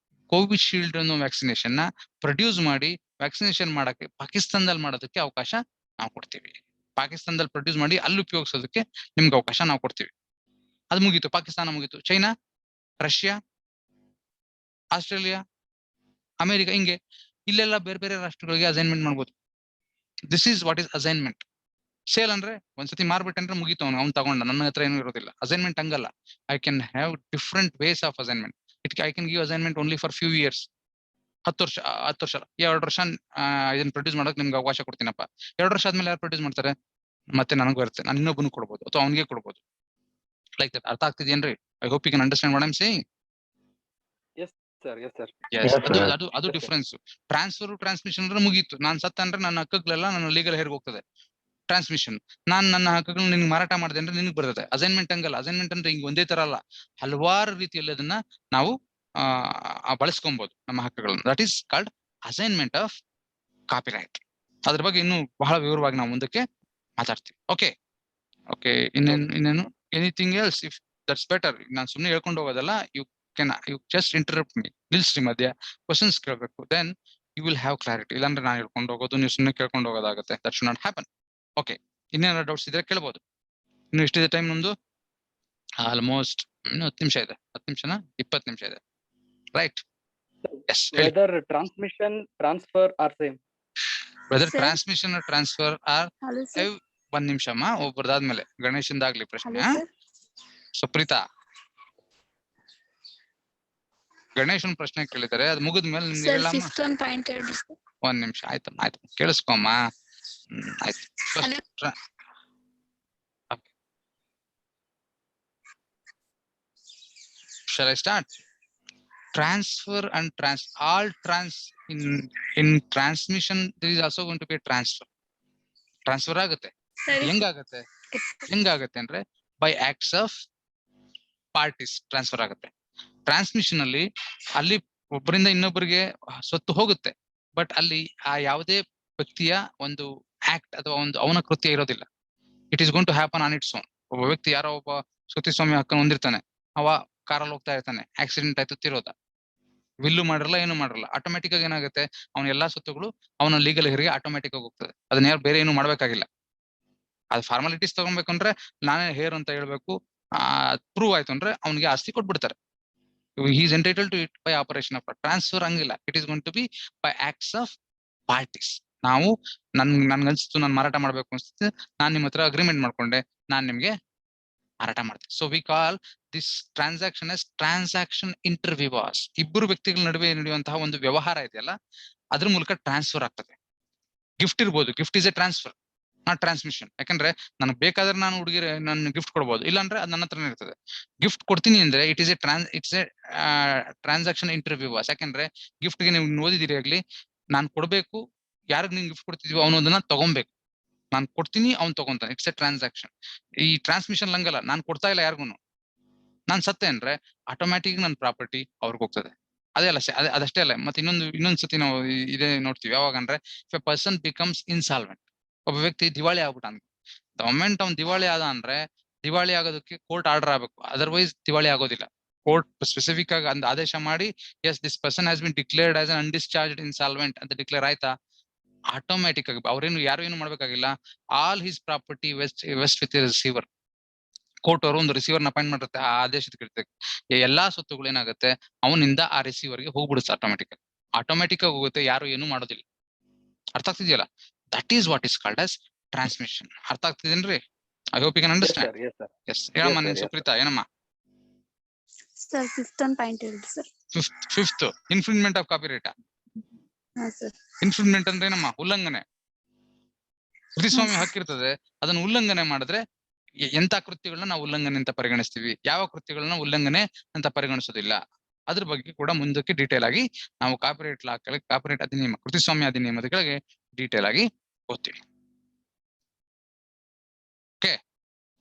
ಕೋವಿಶೀಲ್ಡ್ ಅನ್ನೋ ವ್ಯಾಕ್ಸಿನೇಷನ್ ನ ಪ್ರೊಡ್ಯೂಸ್ ಮಾಡಿ ವ್ಯಾಕ್ಸಿನೇಷನ್ ಮಾಡಕ್ಕೆ ಪಾಕಿಸ್ತಾನದಲ್ಲಿ ಮಾಡೋದಕ್ಕೆ ಅವಕಾಶ ನಾವು ಕೊಡ್ತೀವಿ. ಪಾಕಿಸ್ತಾನದಲ್ಲಿ ಪ್ರೊಡ್ಯೂಸ್ ಮಾಡಿ ಅಲ್ಲಿ ಉಪಯೋಗಿಸೋದಕ್ಕೆ ನಿಮ್ಗೆ ಅವಕಾಶ ನಾವು ಕೊಡ್ತೀವಿ. ಅದು ಮುಗೀತು, ಪಾಕಿಸ್ತಾನ ಮುಗೀತು. ಚೈನಾ, ರಷ್ಯಾ, ಆಸ್ಟ್ರೇಲಿಯಾ, ಅಮೆರಿಕ, ಹಿಂಗೆ ಇಲ್ಲೆಲ್ಲ ಬೇರೆ ಬೇರೆ ರಾಷ್ಟ್ರಗಳಿಗೆ ಅಸೈನ್ಮೆಂಟ್ ಮಾಡ್ಬೋದು. This is what is assignment. Sale ಅಂದ್ರೆ ಒಂದ್ಸತಿ ಮಾರ್ಬಿಟ್ಟಂದ್ರೆ ಮುಗೀತು, ಅವ್ನು ತಗೊಂಡ, ನನ್ನ ಹತ್ರ ಏನೂ ಇರೋದಿಲ್ಲ. ಅಸೈನ್ಮೆಂಟ್ ಹಂಗಲ್ಲ. I can have different ways of assignment. I can give assignment only for few years. 10 ವರ್ಷ 2 ವರ್ಷ ಇದನ್ನ ಪ್ರೊಡ್ಯೂಸ್ ಮಾಡಕ್ ನಿಮ್ಗೆ ಅವಕಾಶ ಕೊಡ್ತೀನಪ್ಪ. 2 ವರ್ಷ ಆದ್ಮೇಲೆ ಯಾರು ಪ್ರೊಡ್ಯೂಸ್ ಮಾಡ್ತಾರೆ, ಮತ್ತೆ ನನಗೂ ಬರುತ್ತೆ, ನಾನು ಇನ್ನೊಬ್ಬನು ಕೊಡ್ಬೋದು ಅಥವಾ ಅವನಿಗೆ ಕೊಡ್ಬೋದು. Like that. ಅರ್ಥ ಆಗ್ತಿದೇನ್ರಿ? I hope you can understand what I am saying. Sir, yes, sir. Yes, Yes, sir. ಅದು ಡಿಫ್ರೆನ್ಸ್. ಟ್ರಾನ್ಸ್ಫರ್ ಟ್ರಾನ್ಸ್ಮಿಷನ್ ಅಂದ್ರೆ ಮುಗೀತು. ನಾನ್ ಸತ್ತ ಅಂದ್ರೆ ನನ್ನ ಹಕ್ಕಗಳೆಲ್ಲ ನನ್ನ ಲೀಗಲ್ ಹೇರ್ಗೆ ಹೋಗ್ತದೆ. ಟ್ರಾನ್ಸ್ಮಿಷನ್, ನಾನ್ ನನ್ನ ಹಕ್ಕಗಳನ್ನ ನಿನ್ಗೆ ಮಾರಾಟ ಮಾಡಿದೆ ಅಂದ್ರೆ ನಿನ್ಗೆ ಬರ್ತದೆ. ಅಸೈನ್ಮೆಂಟ್ ಹಂಗಲ್ಲ. ಅಸೈನ್ಮೆಂಟ್ ಅಂದ್ರೆ ಹಿಂಗ್ ಒಂದೇ ತರ ಅಲ್ಲ, ಹಲವಾರು ರೀತಿಯಲ್ಲಿ ಅದನ್ನ ನಾವು ಬಳಸ್ಕೊಬಹುದು ನಮ್ಮ ಹಕ್ಕುಗಳನ್ನ. That is called assignment of copyright. ಅದ್ರ ಬಗ್ಗೆ ಇನ್ನೂ ಬಹಳ ವಿವರವಾಗಿ ನಾವು ಮುಂದಕ್ಕೆ ಮಾತಾಡ್ತೀವಿ. ಓಕೆ, ಇನ್ನೇನು anything else? If that's better. ನಾನು ಸುಮ್ಮನೆ ಹೇಳ್ಕೊಂಡು ಹೋಗೋದಲ್ಲ, ಯು ಜಸ್ಟ್ ಇಂಟರಪ್ಟ್ ಮೀ, ನಿಲ್ಸ್ರಿ ಮಧ್ಯ, ಕ್ವಶನ್ಸ್ ಕೇಳಬೇಕು, then you will have clarity. ಇಲ್ಲಾಂದ್ರೆ ನಾನು ಹೇಳ್ಕೊಂಡು ಹೋಗೋದು, ನೀವು ಸುಮ್ಮನೆ ಕೇಳ್ಕೊಂಡು ಹೋಗೋದಾಗುತ್ತೆ. That should not happen. Okay, ಇನ್ನೇನಾದ್ರು ಡೌಟ್ಸ್ ಇದ್ರೆ ಕೇಳ್ಬೋದು. ಇನ್ನು ಎಷ್ಟಿದೆ ಟೈಮ್ ನಮ್ದು? ಆಲ್ಮೋಸ್ಟ್ ಇನ್ನು 10 ನಿಮಿಷ ಇದೆ. 10 ನಿಮಿಷನಾ 20 ನಿಮಿಷ ಇದೆ, right? Yes, Whether transmission, transfer are same. Whether Sir. Transmission transfer are. Hello sir. 1 ನಿಮಿಷಮ್ಮ, ಒಬ್ಬರದಾದ್ಮೇಲೆ ಗಣೇಶಂದಾಗ್ಲಿ ಪ್ರಶ್ನೆ. Hello sir. ಸುಪ್ರೀತಾ, ಗಣೇಶನ್ ಪ್ರಶ್ನೆ ಕೇಳಿದ್ದಾರೆ, ಅದು ಮುಗಿದ್ಮೇಲೆ ನಿಮ್ಗೆ ಸರ್ ಹೇಳಮ್ಮ. 5th ಒಂದು ಪಾಯಿಂಟ್ ಹೇಳಿ ಸರ್. 1 ನಿಮಿಷ ಆಯ್ತಮ್ಮ, ಆಯ್ತು, ಕೇಳಿಸ್ಕೊಮ್ಮ. ಆಯ್ತು. Hello. Shall I start? Transfer and in transmission there is also going to be a transfer. Transfer ಆಗುತ್ತೆ. ಸರಿ. ಹೆಂಗಾಗತ್ತೆ ಅಂದ್ರೆ by acts of parties transfer ಆಗುತ್ತೆ. ಟ್ರಾನ್ಸ್ಮಿಷನ್ ಅಲ್ಲಿ ಒಬ್ಬರಿಂದ ಇನ್ನೊಬ್ಬರಿಗೆ ಸ್ವತ್ತು ಹೋಗುತ್ತೆ, ಬಟ್ ಅಲ್ಲಿ ಆ ಯಾವುದೇ ವ್ಯಕ್ತಿಯ ಒಂದು ಆಕ್ಟ್ ಅಥವಾ ಒಂದು ಅವನ ಕೃತ್ಯ ಇರೋದಿಲ್ಲ. It is going to happen on its own. ಒಬ್ಬ ವ್ಯಕ್ತಿ ಯಾರೋ ಒಬ್ಬ ಸ್ವತ್ತಿಸ್ವಾಮ್ಯ ಹಕ್ಕನ್ನು ಹೊಂದಿರ್ತಾನೆ, ಅವ ಕಾರಲ್ಲಿ ಹೋಗ್ತಾ ಇರ್ತಾನೆ, ಆಕ್ಸಿಡೆಂಟ್ ಆಯ್ತು, ತಿರೋದ, ವಿಲ್ಲು ಮಾಡಿರಲ್ಲ, ಏನು ಮಾಡಿರಲ್ಲ, ಆಟೋಮೆಟಿಕ್ ಆಗಿ ಏನಾಗುತ್ತೆ, ಅವನ ಎಲ್ಲಾ ಸ್ವತ್ತುಗಳು ಅವನ ಲೀಗಲ್ ಹೇರಿಗೆ ಆಟೋಮೆಟಿಕ್ ಆಗಿ ಹೋಗ್ತದೆ. ಅದನ್ನ ಯಾರು ಬೇರೆ ಏನು ಮಾಡ್ಬೇಕಾಗಿಲ್ಲ. ಅದು ಫಾರ್ಮಾಲಿಟೀಸ್ ತಗೊಬೇಕಂದ್ರೆ ನಾನೇ ಹೇರ್ ಅಂತ ಹೇಳ್ಬೇಕು, ಪ್ರೂವ್ ಆಯ್ತು ಅಂದ್ರೆ ಅವನಿಗೆ ಆಸ್ತಿ ಕೊಟ್ಬಿಡ್ತಾರೆ. he is entitled to it by operation of transfer ಹಂಗಿಲ್ಲ. It is going to be by acts of parties. ನಾವು ನನ್ಗನ್ಸಿತ್ತು, ನಾನು ಮಾರಾಟ ಮಾಡ್ಬೇಕು ಅನ್ಸುತ್ತೆ, ನಾನ್ ನಿಮ್ಮ ಹತ್ರ ಅಗ್ರಿಮೆಂಟ್ ಮಾಡ್ಕೊಂಡೆ, ನಾನ್ ನಿಮ್ಗೆ ಮಾರಾಟ ಮಾಡ್ತೀನಿ. So we call this transaction as transaction inter vivos. ಇಬ್ಬರು ವ್ಯಕ್ತಿಗಳ ನಡುವೆ ನಡೆಯುವಂತಹ ಒಂದು ವ್ಯವಹಾರ ಇದೆಯಲ್ಲ, ಅದ್ರ ಮೂಲಕ ಟ್ರಾನ್ಸ್ಫರ್ ಆಗ್ತದೆ. ಗಿಫ್ಟ್ ಇರ್ಬೋದು, gift is A transfer, not transmission. ಯಾಕಂದ್ರೆ ನನಗೆ ಬೇಕಾದ್ರೆ ನಾನು ಹುಡುಗಿರ ನಾನು ಗಿಫ್ಟ್ ಕೊಡ್ಬೋದು, ಇಲ್ಲಾಂದ್ರೆ ಅದು ನನ್ನ ಹತ್ರನೇ ಇರ್ತದೆ. ಗಿಫ್ಟ್ ಕೊಡ್ತೀನಿ ಅಂದ್ರೆ ಇಟ್ಸ್ ಎ ಟ್ರಾನ್ಸಾಕ್ಷನ್ ಇಂಟರ್ ವಿವಾಸ್. ಯಾಕಂದ್ರೆ ಗಿಫ್ಟ್ಗೆ ನೀವು ಓದಿದಿರಿ ಆಗ್ಲಿ, ನಾನು ಕೊಡ್ಬೇಕು, ಯಾರಿಗೆ ನೀವು ಗಿಫ್ಟ್ ಕೊಡ್ತಿದೀವಿ ಅವನು ಅದನ್ನ ತಗೊಬೇಕು, ನಾನು ಕೊಡ್ತೀನಿ ಅವ್ನು ತಗೊಂತಾನೆ. It's a transaction. ಈ ಟ್ರಾನ್ಸ್ಮಿಷನ್ ಹಂಗಲ್ಲ, ನಾನು ಕೊಡ್ತಾ ಇಲ್ಲ ಯಾರಿಗೂ, ನಾನ್ ಸತ್ತೆ ಅಂದ್ರೆ ಆಟೋಮ್ಯಾಟಿಕ್ ನನ್ನ ಪ್ರಾಪರ್ಟಿ ಅವ್ರಿಗೆ ಹೋಗ್ತದೆ. ಅದೇ ಅಲ್ಲ, ಅದಷ್ಟೇ ಅಲ್ಲ, ಮತ್ತೆ ಇನ್ನೊಂದ್ಸತಿ ನಾವು ಇದೇ ನೋಡ್ತೀವಿ. ಯಾವಾಗ ಅಂದ್ರೆ if A person becomes insolvent, ಒಬ್ಬ ವ್ಯಕ್ತಿ ದಿವಾಳಿ ಆಗ್ಬಿಟ್ಟ ಅಂತ, ದ ಮೊಮೆಂಟ್ ಅವ್ನು ದಿವಾಳಿ ಆದ ಅಂದ್ರೆ ದಿವಾಳಿ ಆಗೋದಕ್ಕೆ ಕೋರ್ಟ್ ಆರ್ಡರ್ ಆಗ್ಬೇಕು, ಅದರ್ವೈಸ್ ದಿವಾಳಿ ಆಗೋದಿಲ್ಲ. ಕೋರ್ಟ್ ಸ್ಪೆಸಿಫಿಕ್ ಆಗಿ ಒಂದು ಆದೇಶ ಮಾಡಿ yes this person has been declared as an undischarged insolvent ಅಂತ ಡಿಕ್ಲೇರ್ ಆಯ್ತಾ, ಆಟೋಮ್ಯಾಟಿಕ್ ಆಗಿ ಅವ್ರೇನು ಯಾರು ಏನು ಮಾಡ್ಬೇಕಾಗಿಲ್ಲ, all his property vest with receiver. Court ಅವರು ಒಂದು ರಿಸೀವರ್ನ ಅಪಾಯಿಂಟ್ ಮಾಡಿರುತ್ತೆ ಆ ಆದೇಶದ ಕೀರ್ತಿ, ಎಲ್ಲಾ ಸ್ವತ್ತುಗಳು ಏನಾಗುತ್ತೆ ಅವನಿಂದ ಆ ರಿಸೀವರ್ಗೆ ಹೋಗ್ಬಿಡುತ್ತೆ ಆಟೋಮ್ಯಾಟಿಕ್ ಆಗಿ ಹೋಗುತ್ತೆ, ಯಾರು ಏನು ಮಾಡೋದಿಲ್ಲ. ಅರ್ಥ ಆಗ್ತಿದೆಯಲ್ಲ, that is what is called as transmission. ಅರ್ಥ ಆಗ್ತಿದೇನ್ರಿ? I hope you can understand. Yes ಹೇಳಮ್ಮ Yes, sir, ನೀನ್ yes, ಸುಪ್ರೀತಾ ಏನಮ್ಮ? ಸರ್ ಫಿಫ್ತ್ ಒಂದು ಪಾಯಿಂಟ್ ಹೇಳಿ sir. Fifth infringement of copyright. ಹಾ ಸರ್. ಇನ್ಫ್ರಿಂಗ್ಮೆಂಟ್ ಅಂದ್ರೆ ಏನಮ್ಮ? ಉಲ್ಲಂಘನೆ. ಕೃತಿಸ್ವಾಮ್ಯ ಹಕ್ಕಿರ್ತದೆ, ಅದನ್ನ ಉಲ್ಲಂಘನೆ ಮಾಡಿದ್ರೆ ಎಂತ ಕೃತ್ಯಗಳನ್ನ ನಾವು ಉಲ್ಲಂಘನೆ ಅಂತ ಪರಿಗಣಿಸ್ತೀವಿ, ಯಾವ ಕೃತ್ಯಗಳನ್ನ ಉಲ್ಲಂಘನೆ ಅಂತ ಪರಿಗಣಿಸೋದಿಲ್ಲ. ಅದ್ರ ಬಗ್ಗೆ ಕೂಡ ಮುಂದಕ್ಕೆ ಡೀಟೇಲ್ ಆಗಿ ನಾವು ಕಾಪಿರೈಟ್ ಲಾ ಕೆಳಗೆ, ಕಾಪಿರೈಟ್ ಅಧಿನಿಯಮ, ಕೃತಿಸ್ವಾಮ್ಯ ಅಧಿನಿಯಮದ ಕೆಳಗೆ ಡೀಟೇಲ್ ಆಗಿ ಓದ್ತೀವಿ. ಓಕೆ,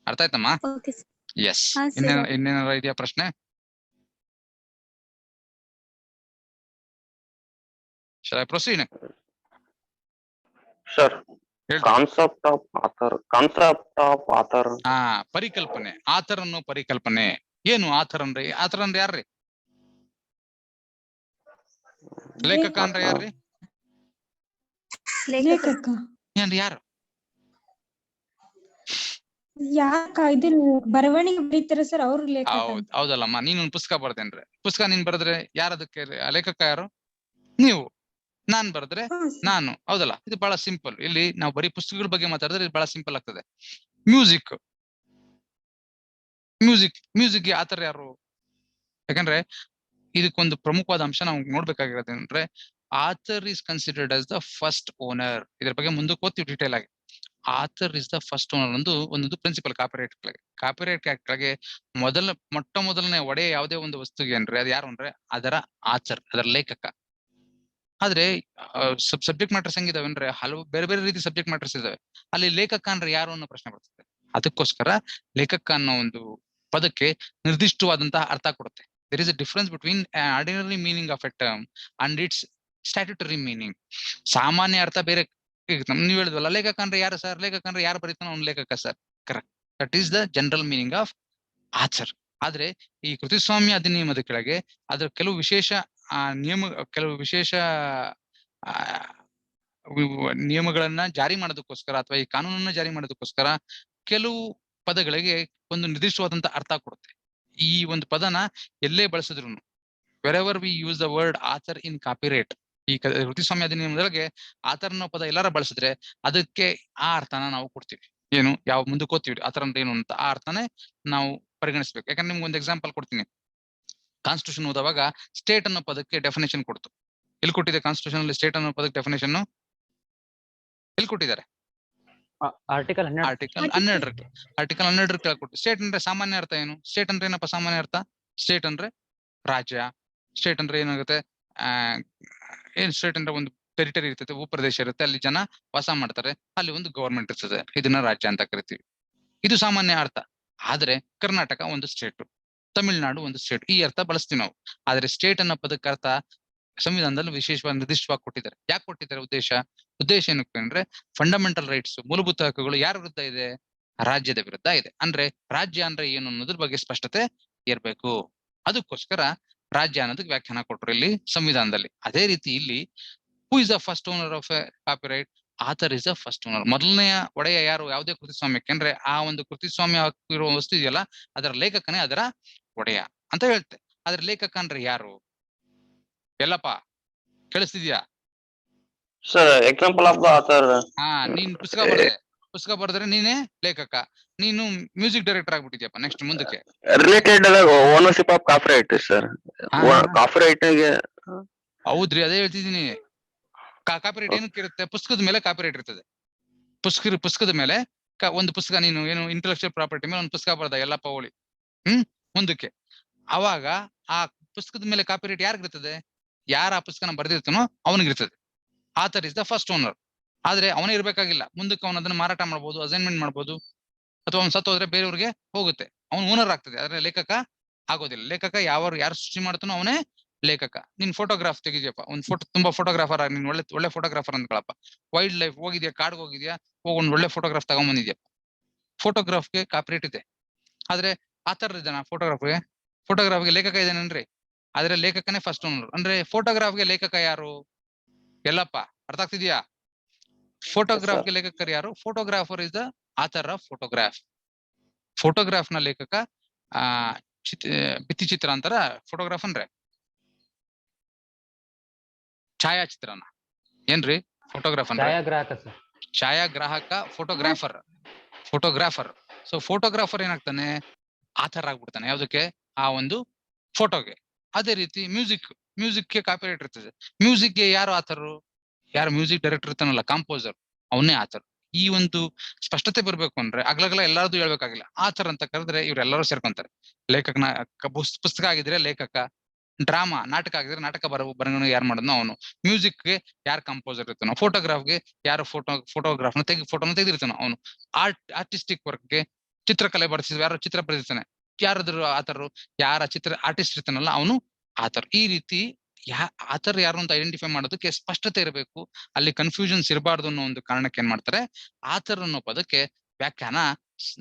ಅರ್ಥ ಆಯ್ತಮ್ಮ? Okay sir. ಎಸ್. ಹಾ, ಸರಿ. ಇನ್ನೇನಾರ ಇದೆಯಾ ಪ್ರಶ್ನೆ? Shall I proceed? Sir, ಹೇಳ್ರಿ. concept of author. ಪರಿಕಲ್ಪನೆ, ಆಥರ್ ಅನ್ನೋ ಪರಿಕಲ್ಪನೆ ಏನು? ಆಥರ್ ಅಂದ್ರೆ ಯಾರ್ರಿ? ಲೇಖಕ ಅಂದ್ರೆ ಯಾರ್ರಿ? ಲೇಖಕ ಏನ್ರಿ ಯಾರು? ಯಾಕ ಇದು ಬರವಣಿಗೆ ಬರೀತಾರ ಸರ್ ಅವ್ರ ಲೇಖಕ. ಹೌದಲ್ಲಮ್ಮ, ನೀನೊಂದು ಪುಸ್ತಕ ಬರ್ದೇನ್ರಿ, ಪುಸ್ತಕ ನೀನ್ ಬರೆದ್ರೆ ಯಾರದಕ್ಕೆ ಲೇಖಕ ಯಾರು? ನೀವು. ನಾನ್ ಬರೆದ್ರೆ ಹಾ ಸರ್. ನಾನು. ಹೌದಲ್ಲ, ಇದು ಬಹಳ ಸಿಂಪಲ್. ಇಲ್ಲಿ ನಾವು ಬರೀ ಪುಸ್ತಕಗಳ ಬಗ್ಗೆ ಮಾತಾಡಿದ್ರೆ ಇದು ಬಹಳ ಸಿಂಪಲ್ ಆಗ್ತದೆ. ಮ್ಯೂಸಿಕ್ ಆತರ ಯಾರು? ಯಾಕಂದ್ರೆ ಇದಕ್ಕೊಂದು ಪ್ರಮುಖವಾದ ಅಂಶ ನಾವು ನೋಡ್ಬೇಕಾಗಿರೋದೇನಂದ್ರೆ, author is considered as the first owner. ಇದ್ರ ಬಗ್ಗೆ ಮುಂದಕ್ಕೆ ಓದ್ತೀವಿ ಡೀಟೇಲ್ ಆಗಿ. Author is the first owner ಒಂದೊಂದು ಪ್ರಿನ್ಸಿಪಲ್ ಕಾಪಿರೈಟ್ ಆಕ್ಟ್ ಕೆಳಗೆ ಮೊಟ್ಟ ಮೊದಲನೇ ಒಡೆಯ ಯಾವುದೇ ಒಂದು ವಸ್ತುಗೆ ಅಂದ್ರೆ ಅದು ಯಾರು ಅಂದ್ರೆ ಅದರ ಆಥರ್, ಅದರ ಲೇಖಕ. ಆದ್ರೆ ಸಬ್ಜೆಕ್ಟ್ ಮ್ಯಾಟರ್ಸ್ ಹೆಂಗಿದಾವೇನ್ರೆ, ಹಲವು ಬೇರೆ ಬೇರೆ ರೀತಿ ಸಬ್ಜೆಕ್ಟ್ ಮ್ಯಾಟರ್ಸ್ ಇದಾವೆ. ಅಲ್ಲಿ ಲೇಖಕ ಅಂದ್ರೆ ಯಾರು ಅನ್ನೋ ಪ್ರಶ್ನೆ ಬರ್ತದೆ. ಅದಕ್ಕೋಸ್ಕರ ಲೇಖಕ ಅನ್ನೋ ಒಂದು ಪದಕ್ಕೆ ನಿರ್ದಿಷ್ಟವಾದಂತಹ ಅರ್ಥ ಕೊಡುತ್ತೆ. There is a difference between ordinary meaning of a term and its statutory meaning. ಸಾಮಾನ್ಯ ಅರ್ಥ ಬೇರೆ. ನೀವು ಹೇಳಿದ್ವಲ್ಲ, ಲೇಖಕ ಅಂದ್ರೆ ಯಾರು ಸರ್? ಲೇಖಕ ಅಂದ್ರೆ ಯಾರು ಬರೀತಾನೋ ಅವ್ನು ಲೇಖಕ sir. Correct, that is the general meaning of author. ಆದ್ರೆ ಈ ಕೃತಿಸ್ವಾಮ್ಯ ಅಧಿನಿಯಮದ ಕೆಳಗೆ ಅದರ ಕೆಲವು ವಿಶೇಷ ನಿಯಮಗಳನ್ನ ಜಾರಿ ಮಾಡೋದಕ್ಕೋಸ್ಕರ ಅಥವಾ ಈ ಕಾನೂನನ್ನ ಜಾರಿ ಮಾಡೋದಕ್ಕೋಸ್ಕರ ಕೆಲವು ಪದಗಳಿಗೆ ಒಂದು ನಿರ್ದಿಷ್ಟವಾದಂತ ಅರ್ಥ ಕೊಡುತ್ತೆ. ಈ ಒಂದು ಪದನ ಎಲ್ಲೇ ಬಳಸಿದ್ರು, wherever we use the word author in copyright, ಈ ಕೃತಿಸ್ವಾಮ್ಯ ಅಧಿನಿಯಮದೊಳಗೆ ಆಥರ್ ಅನ್ನೋ ಪದ ಎಲ್ಲಾರ ಬಳಸಿದ್ರೆ ಅದಕ್ಕೆ ಆ ಅರ್ಥನ ನಾವು ಕೊಡ್ತೀವಿ. ಏನು ಯಾವ ಮುಂದಕ್ಕೆ ಓದ್ತೀವಿ ಆಥರ್ ಅಂದ್ರೆ ಏನು ಅಂತ, ಆ ಅರ್ಥನೇ ನಾವು ಪರಿಗಣಿಸ್ಬೇಕು. ಯಾಕಂದ್ರೆ ನಿಮ್ಗೆ ಒಂದು ಎಕ್ಸಾಂಪಲ್ ಕೊಡ್ತೀನಿ. ಕಾನ್ಸ್ಟಿಟ್ಯೂಷನ್ ಓದುವಾಗ ಸ್ಟೇಟ್ ಅನ್ನೋ ಪದಕ್ಕೆ ಡೆಫಿನೇಷನ್ ಕೊಡ್ತು. ಎಲ್ಲಿ ಕೊಟ್ಟಿದೆ ಕಾನ್ಸ್ಟಿಟ್ಯೂಷನ್ ಅಲ್ಲಿ ಸ್ಟೇಟ್ ಅನ್ನೋ ಪದಕ್ಕೆ ಡೆಫಿನೇಷನ್? ಎಲ್ಲಿ ಕೊಟ್ಟಿದ್ದಾರೆ? ಆರ್ಟಿಕಲ್ 12 ಆರ್ಟಿಕಲ್ 12 ಕೆಳಗೆ ಕೊಟ್ಟು. ಸ್ಟೇಟ್ ಅಂದ್ರೆ ಸಾಮಾನ್ಯ ಅರ್ಥ ಏನು? ಸ್ಟೇಟ್ ಅಂದ್ರೆ ಏನಪ್ಪ ಸಾಮಾನ್ಯ ಅರ್ಥ? ಸ್ಟೇಟ್ ಅಂದ್ರೆ ರಾಜ್ಯ. ಸ್ಟೇಟ್ ಅಂದ್ರೆ ಏನಾಗುತ್ತೆ, ಏನ್ ಸ್ಟೇಟ್ ಅಂದ್ರೆ ಒಂದು ಟೆರಿಟರಿ ಇರ್ತದೆ, ಭೂಪ್ರದೇಶ ಇರುತ್ತೆ, ಅಲ್ಲಿ ಜನ ವಾಸ ಮಾಡ್ತಾರೆ, ಅಲ್ಲಿ ಒಂದು ಗವರ್ಮೆಂಟ್ ಇರ್ತದೆ, ಇದನ್ನ ರಾಜ್ಯ ಅಂತ ಕರಿತೀವಿ. ಇದು ಸಾಮಾನ್ಯ ಅರ್ಥ. ಆದ್ರೆ ಕರ್ನಾಟಕ ಒಂದು ಸ್ಟೇಟ್, ತಮಿಳುನಾಡು ಒಂದು ಸ್ಟೇಟ್, ಈ ಅರ್ಥ ಬಳಸ್ತೀವಿ ನಾವು. ಆದ್ರೆ ಸ್ಟೇಟ್ ಅನ್ನೋ ಪದಕ್ಕೆ ಅರ್ಥ ಸಂವಿಧಾನದಲ್ಲಿ ವಿಶೇಷವಾಗಿ ನಿರ್ದಿಷ್ಟವಾಗಿ ಕೊಟ್ಟಿದ್ದಾರೆ. ಯಾಕೆ ಕೊಟ್ಟಿದ್ದಾರೆ? ಉದ್ದೇಶ ಏನಕ್ಕೆ ಅಂದ್ರೆ, ಫಂಡಮೆಂಟಲ್ ರೈಟ್ಸ್, ಮೂಲಭೂತ ಹಕ್ಕುಗಳು ಯಾರ ವಿರುದ್ಧ ಇದೆ? ರಾಜ್ಯದ ವಿರುದ್ಧ ಇದೆ. ಅಂದ್ರೆ ರಾಜ್ಯ ಅಂದ್ರೆ ಏನು ಅನ್ನೋದ್ರ ಬಗ್ಗೆ ಸ್ಪಷ್ಟತೆ ಇರ್ಬೇಕು. ಅದಕ್ಕೋಸ್ಕರ ರಾಜ್ಯ ಅನ್ನೋದಕ್ಕೆ ವ್ಯಾಖ್ಯಾನ ಕೊಟ್ರು ಇಲ್ಲಿ ಸಂವಿಧಾನದಲ್ಲಿ. ಅದೇ ರೀತಿ ಇಲ್ಲಿ who is the first owner of A copyright? Author is the first owner. ಮೊದಲನೆಯ ಒಡೆಯ ಯಾರು ಯಾವುದೇ ಕೃತಿಸ್ವಾಮ್ಯಕ್ಕೆ ಅಂದ್ರೆ ಆ ಒಂದು ಕೃತಿಸ್ವಾಮ್ಯ ಹಕ್ಕು ಇರುವ ವಸ್ತು ಇದೆಯಲ್ಲ, ಅದರ ಲೇಖಕನೇ ಅದರ ಒಡೆಯ ಅಂತ ಹೇಳುತ್ತೆ. ಆದ್ರೆ ಲೇಖಕ ಅಂದ್ರೆ ಯಾರು? ಎಲ್ಲಪ್ಪ ಕೇಳಿಸ್ತಿದ್ಯಾ? Sir, example of the author. ನೀನ್ ಪುಸ್ತಕ ಬರೆದ್ರೆ ನೀನೇ ಲೇಖಕ, ನೀನು ಮ್ಯೂಸಿಕ್ ಡೈರೆಕ್ಟರ್ ಆಗ್ಬಿಟ್ಟಿದ್ಯಪ್ಪ. ನೆಕ್ಸ್ಟ್ ಮುಂದಕ್ಕೆ Related ownership of copyright, sir. Copyright ಗೆ ಹೌದ್ರಿ, ಅದೇ ಹೇಳ್ತಿದೀನಿ. ಕಾಪಿರೈಟ್ ಏನಕ್ಕೆ ಇರುತ್ತೆ? ಪುಸ್ತಕದ ಮೇಲೆ ಕಾಪಿರೈಟ್ ಇರ್ತದೆ. ಪುಸ್ತಕದ ಮೇಲೆ ಒಂದು ಪುಸ್ತಕ, ನೀನು ಏನು ಇಂಟೆಲೆಕ್ಚುಯಲ್ ಪ್ರಾಪರ್ಟಿ ಮೇಲೆ ಒಂದು ಪುಸ್ತಕ ಬರ್ದ ಎಲ್ಲಪ್ಪ ಹೋಳಿ, ಮುಂದಕ್ಕೆ ಅವಾಗ ಆ ಪುಸ್ತಕದ ಮೇಲೆ ಕಾಪಿರೈಟ್ ಯಾರಿಗಿರ್ತದೆ? ಯಾರ ಆ ಪುಸ್ತಕನ ಬರ್ದಿರ್ತಾನೋ ಅವನಿಗಿರ್ತದೆ. Author is the first owner. ಆದ್ರೆ ಅವನೇ ಇರ್ಬೇಕಾಗಿಲ್ಲ, ಮುಂದಕ್ಕೆ ಅವನ ಅದನ್ನ ಮಾರಾಟ ಮಾಡ್ಬೋದು, ಅಸೈನ್ಮೆಂಟ್ ಮಾಡ್ಬೋದು, ಅಥವಾ ಅವ್ನು ಸತ್ತು ಹೋದ್ರೆ ಬೇರೆಯವ್ರಿಗೆ ಹೋಗುತ್ತೆ, ಅವ್ನು ಓನರ್ ಆಗ್ತದೆ. ಆದ್ರೆ ಲೇಖಕ ಆಗೋದಿಲ್ಲ. ಲೇಖಕ ಯಾರು ಸೃಷ್ಟಿ ಮಾಡ್ತಾನೋ ಅವನೇ ಲೇಖಕ. ನೀನ್ ಫೋಟೋಗ್ರಾಫ್ ತೆಗಿದ್ಯಪ್ಪ, ಒಂದ್ ತುಂಬಾ ಫೋಟೋಗ್ರಾಫರ್ ನೀನ್ ಒಳ್ಳೆ ಫೋಟೋಗ್ರಾಫರ್ ಅಂದ್ಕೊಳಪ್ಪ. ವೈಲ್ಡ್ ಲೈಫ್ ಹೋಗಿದ್ಯಾ, ಕಾಡ್ಗೆ ಹೋಗಿದ್ಯಾ, ಒಂದ್ ಒಳ್ಳೆ ಫೋಟೋಗ್ರಾಫ್ ತಗೊಂಬಂದಿದ್ಯಾ, ಫೋಟೋಗ್ರಾಫ್ಗೆ ಕಾಪಿರೈಟ್ ಇದೆ. ಆದ್ರೆ ಆಥರ್ ಇದನ್ನ ಫೋಟೋಗ್ರಾಫ್ಗೆ ಲೇಖಕ ಇದೇನೇನ್ರಿ, ಆದ್ರೆ ಲೇಖಕನೇ ಫಸ್ಟ್ ಓನರ್. ಅಂದ್ರೆ ಫೋಟೋಗ್ರಾಫ್ಗೆ ಲೇಖಕ ಯಾರು? ಎಲ್ಲಪ್ಪ ಅರ್ಥ ಆಗ್ತಿದ್ಯಾ? ಫೋಟೋಗ್ರಾಫ್ಗೆ ಲೇಖಕರು ಯಾರು? Photographer is the author of photograph. Photograph ನ ಲೇಖಕ ಆ ಭಿತ್ತಿ ಚಿತ್ರ ಅಂತಾರ ಫೋಟೋಗ್ರಾಫ್ ಅಂದ್ರೆ. ಛಾಯಾಚಿತ್ರನ ಏನ್ರಿ ಫೋಟೋಗ್ರಾಫ್ ಅಂದ್ರೆ? ಛಾಯಾಗ್ರಾಹಕ ಸರ್. ಛಾಯಾಗ್ರಾಹಕ ಫೋಟೋಗ್ರಾಫರ್. ಸೊ ಫೋಟೋಗ್ರಾಫರ್ ಏನಾಗ್ತಾನೆ? ಆಥರ್ ಆಗ್ಬಿಡ್ತಾನೆ ಯಾವ್ದಕ್ಕೆ? ಆ ಒಂದು ಫೋಟೋಗೆ. ಅದೇ ರೀತಿ ಮ್ಯೂಸಿಕ್ಗೆ ಕಾಪಿರೈಟ್ ಇರ್ತದೆ. ಮ್ಯೂಸಿಕ್ಗೆ ಯಾರು ಆಥರು? ಯಾರು ಮ್ಯೂಸಿಕ್ ಡೈರೆಕ್ಟರ್ ಇರ್ತಾನಲ್ಲ, ಕಾಂಪೋಸರ್, ಅವನೇ ಆಥರ್. ಈ ಒಂದು ಸ್ಪಷ್ಟತೆ ಬರ್ಬೇಕು ಅಂದ್ರೆ ಅಗ್ಲಗ್ಲ ಎಲ್ಲಾರ್ದು ಹೇಳ್ಬೇಕಾಗಿಲ್ಲ. ಆಥರ್ ಅಂತ ಕರೆದ್ರೆ ಇವ್ರೆಲ್ಲರೂ ಸೇರ್ಕೊಂತಾರೆ. ಲೇಖಕನ ಪುಸ್ತಕ ಆಗಿದ್ರೆ ಲೇಖಕ, ಡ್ರಾಮಾ ನಾಟಕ ಆಗಿದ್ರೆ ನಾಟಕ ಬರವಣಿಗೆ ಯಾರು ಮಾಡೋದು ಅವನು, ಮ್ಯೂಸಿಕ್ಗೆ ಯಾರು ಕಂಪೋಸರ್ ಇರ್ತಾನೋ, ಫೋಟೋಗ್ರಾಫ್ಗೆ ಯಾರು ಫೋಟೋಗ್ರಾಫ್ನ ಫೋಟೋನ ತೆಗೆದಿರ್ತಾನೋ ಅವನು, ಆರ್ಟಿಸ್ಟಿಕ್ ವರ್ಕ್ಗೆ ಚಿತ್ರಕಲೆ ಬರ್ತಿದ್ವಿ ಯಾರು ಚಿತ್ರ ಬರೆದಿರ್ತಾನೆ, ಯಾರಾದ್ರು ಆತರು ಯಾರ ಚಿತ್ರ ಆರ್ಟಿಸ್ಟ್ ಇರ್ತಾನಲ್ಲ ಅವನು ಆಥರ್. ಈ ರೀತಿ ಆಥರ್ ಯಾರು ಅಂತ ಐಡೆಂಟಿಫೈ ಮಾಡೋದಕ್ಕೆ ಸ್ಪಷ್ಟತೆ ಇರಬೇಕು, ಅಲ್ಲಿ ಕನ್ಫ್ಯೂಷನ್ಸ್ ಇರಬಾರ್ದು ಅನ್ನೋ ಒಂದು ಕಾರಣಕ್ಕೆ ಏನ್ ಮಾಡ್ತಾರೆ, ಆಥರ್ ಅನ್ನೋ ಪದಕ್ಕೆ ವ್ಯಾಖ್ಯಾನ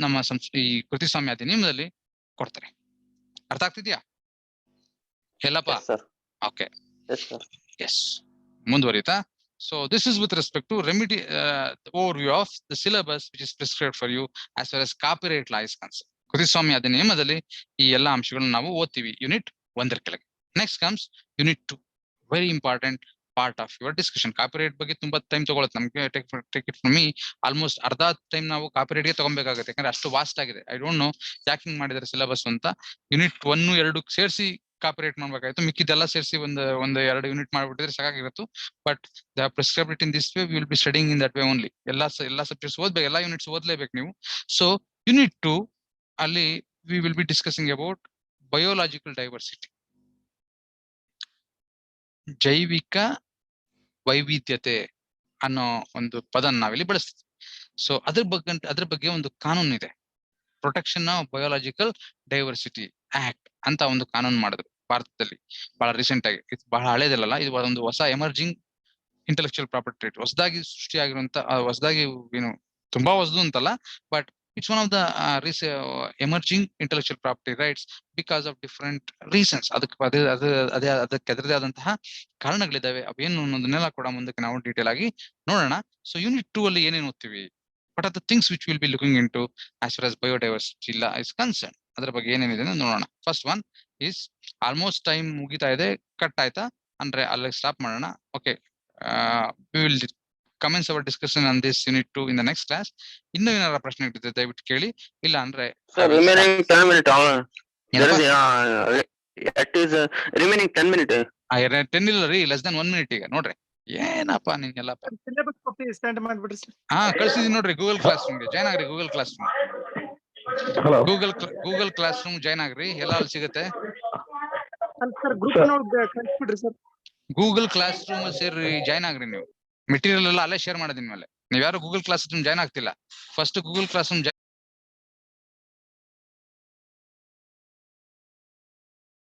ನಮ್ಮ ಈ ಕೃತಿಸ್ವಾಮ್ಯ ಅಧಿನಿಯಮದಲ್ಲಿ ಕೊಡ್ತಾರೆ. ಅರ್ಥ ಆಗ್ತಿದ್ಯಾ ಎಲ್ಲಪ್ಪ? ಓಕೆ, ಎಸ್, ಮುಂದುವರಿತಾ. So this is with respect to remedy overview of the syllabus which is prescribed for you as far as copyright law is concerned. ಕೃತಿಸ್ವಾಮ್ಯ ಅಧಿನಿಯಮದಲ್ಲಿ ಈ ಎಲ್ಲಾ ಅಂಶಗಳನ್ನ ನಾವು ಓದ್ತೀವಿ ಯೂನಿಟ್ 1 ಕೆಳಗೆ. Next comes unit 2, very important part of your discussion. Copyright ಬಗ್ಗೆ ತುಂಬಾ time ತಗೊಳುತ್ತೆ ನಮ್ಗೆ. Take it from me, almost ಅರ್ಧ ಟೈಮ್ ನಾವು ಕಾಪಿರೈಟ್ಗೆ ತಗೊಬೇಕಾಗುತ್ತೆ, ಯಾಕಂದ್ರೆ ಅಷ್ಟು ವಾಸ್ಟ್ ಆಗಿದೆ. ಐ ಡೋಂಟ್ ನೋ ಯಾಕೆ ಹಿಂಗ್ ಮಾಡಿದಾರೆ ಸಿಲೆಬಸ್ ಅಂತ. ಯೂನಿಟ್ 1, 2 ಸೇರಿಸಿ ಕಾಪಿರೈಟ್ ಮಾಡ್ಬೇಕಾಯ್ತು, ಮಿಕ್ಕಿದೆಲ್ಲ ಸೇರಿಸಿ ಒಂದು 2 ಯೂನಿಟ್ ಮಾಡ್ಬಿಟ್ಟಿದ್ರೆ ಸಾಕಾಗಿರುತ್ತೆ. But they have prescribed it in this way, we will be studying in that way only. ಎಲ್ಲಾ ಸಬ್ಜೆಕ್ಟ್ಸ್ ಓದ್ಬೇಕು, ಎಲ್ಲಾ ಯೂನಿಟ್ಸ್ ಓದ್ಲೇಬೇಕು ನೀವು. ಸೊ ಯೂನಿಟ್ 2 ಅಲ್ಲಿ we will be discussing about biological diversity, ಜೈವಿಕ ವೈವಿಧ್ಯತೆ ಅನ್ನೋ ಒಂದು ಪದನ ನಾವಿಲ್ಲಿ ಬಳಸ್ತೀವಿ. ಸೊ ಅದ್ರ ಬಗ್ಗೆ ಒಂದು ಕಾನೂನು ಇದೆ, protection of biological diversity act ಅಂತ ಒಂದು ಕಾನೂನು ಮಾಡಿದ್ರು ಭಾರತದಲ್ಲಿ ಬಹಳ ರೀಸೆಂಟ್ ಆಗಿ. ಇದು ಬಹಳ ಹಳೇದಲ್ಲ, ಇದು ಒಂದು ಹೊಸ ಎಮರ್ಜಿಂಗ್ ಇಂಟೆಲೆಕ್ಚುಯಲ್ ಪ್ರಾಪರ್ಟಿ ರೈಟ್, ಹೊಸದಾಗಿ ಸೃಷ್ಟಿಯಾಗಿರುವಂತ, ಹೊಸದಾಗಿ ಏನು ತುಂಬಾ ಹೊಸದು ಅಂತಲ್ಲ, but it's one of the emerging intellectual property rights because of different reasons. ಅದಕ್ಕೆ ಅದರದೇ ಆದಂತಹ ಕಾರಣಗಳಿದಾವೆ. ಅವೇನು ಅನ್ನೋದನ್ನೆಲ್ಲ ಕೂಡ ಮುಂದಕ್ಕೆ ನಾವು ಡೀಟೇಲ್ ಆಗಿ ನೋಡೋಣ. ಸೊ ಯೂನಿಟ್ 2 ಅಲ್ಲಿ ಏನೇನು ಓದ್ತೀವಿ, what are the things which we'll be looking into as far as biodiversity law is concerned, ಅದರ ಬಗ್ಗೆ ಏನೇನಿದೆ ನೋಡೋಣ. First one is, almost time ಮುಗಿತಾ ಇದೆ, ಕಟ್ ಆಯ್ತಾ ಅಂದ್ರೆ ಅಲ್ಲಿಗೆ ಸ್ಟಾಪ್ ಮಾಡೋಣ. Okay, we will commence our discussion on this unit 2 in the next class. ಇನ್ನೂ ಏನಾರ ಪ್ರಶ್ನೆ ಇರ್ತದೆ ದಯವಿಟ್ಟು ಕೇಳಿ, ಇಲ್ಲ ಅಂದ್ರೆ remaining 10 minutes it is remaining 10 minutes 10 ಇಲ್ಲ ರೀ, ಲೆಸ್ ದನ್ 1 minute ಈಗ ನೋಡ್ರಿ. ಏನಪ್ಪಾ ನಿಂಗೆಲ್ಲಪ್ಪ, ಹಾ ಕಳ್ಸಿದೀನಿ ನೋಡ್ರಿ ಗೂಗಲ್ ಕ್ಲಾಸ್ ರೂಮ್ಗೆ, ಜಾಯ್ನ್ ಆಗ್ರಿ Google classroom. Google classroom join ಆಗ್ರಿ, ಎಲ್ಲ ಅಲ್ಲಿ ಸಿಗುತ್ತೆ. ಗೂಗಲ್ ಕ್ಲಾಸ್ ರೂಮ್ ಸೇರಿ ಜಾಯ್ನ್ ಆಗ್ರಿ ನೀವು. ಮೆಟೀರಿಯಲ್ ಎಲ್ಲ ಅಲ್ಲೇ ಶೇರ್ ಮಾಡೋದಿನ ಮೇಲೆ. ನೀವ್ ಯಾರು ಗೂಗಲ್ ಕ್ಲಾಸ್ ರೂಮ್ ಜಾಯ್ನ್ ಆಗ್ತಿಲ್ಲ, ಫಸ್ಟ್ ಗೂಗಲ್ ಕ್ಲಾಸ್ ರೂಮ್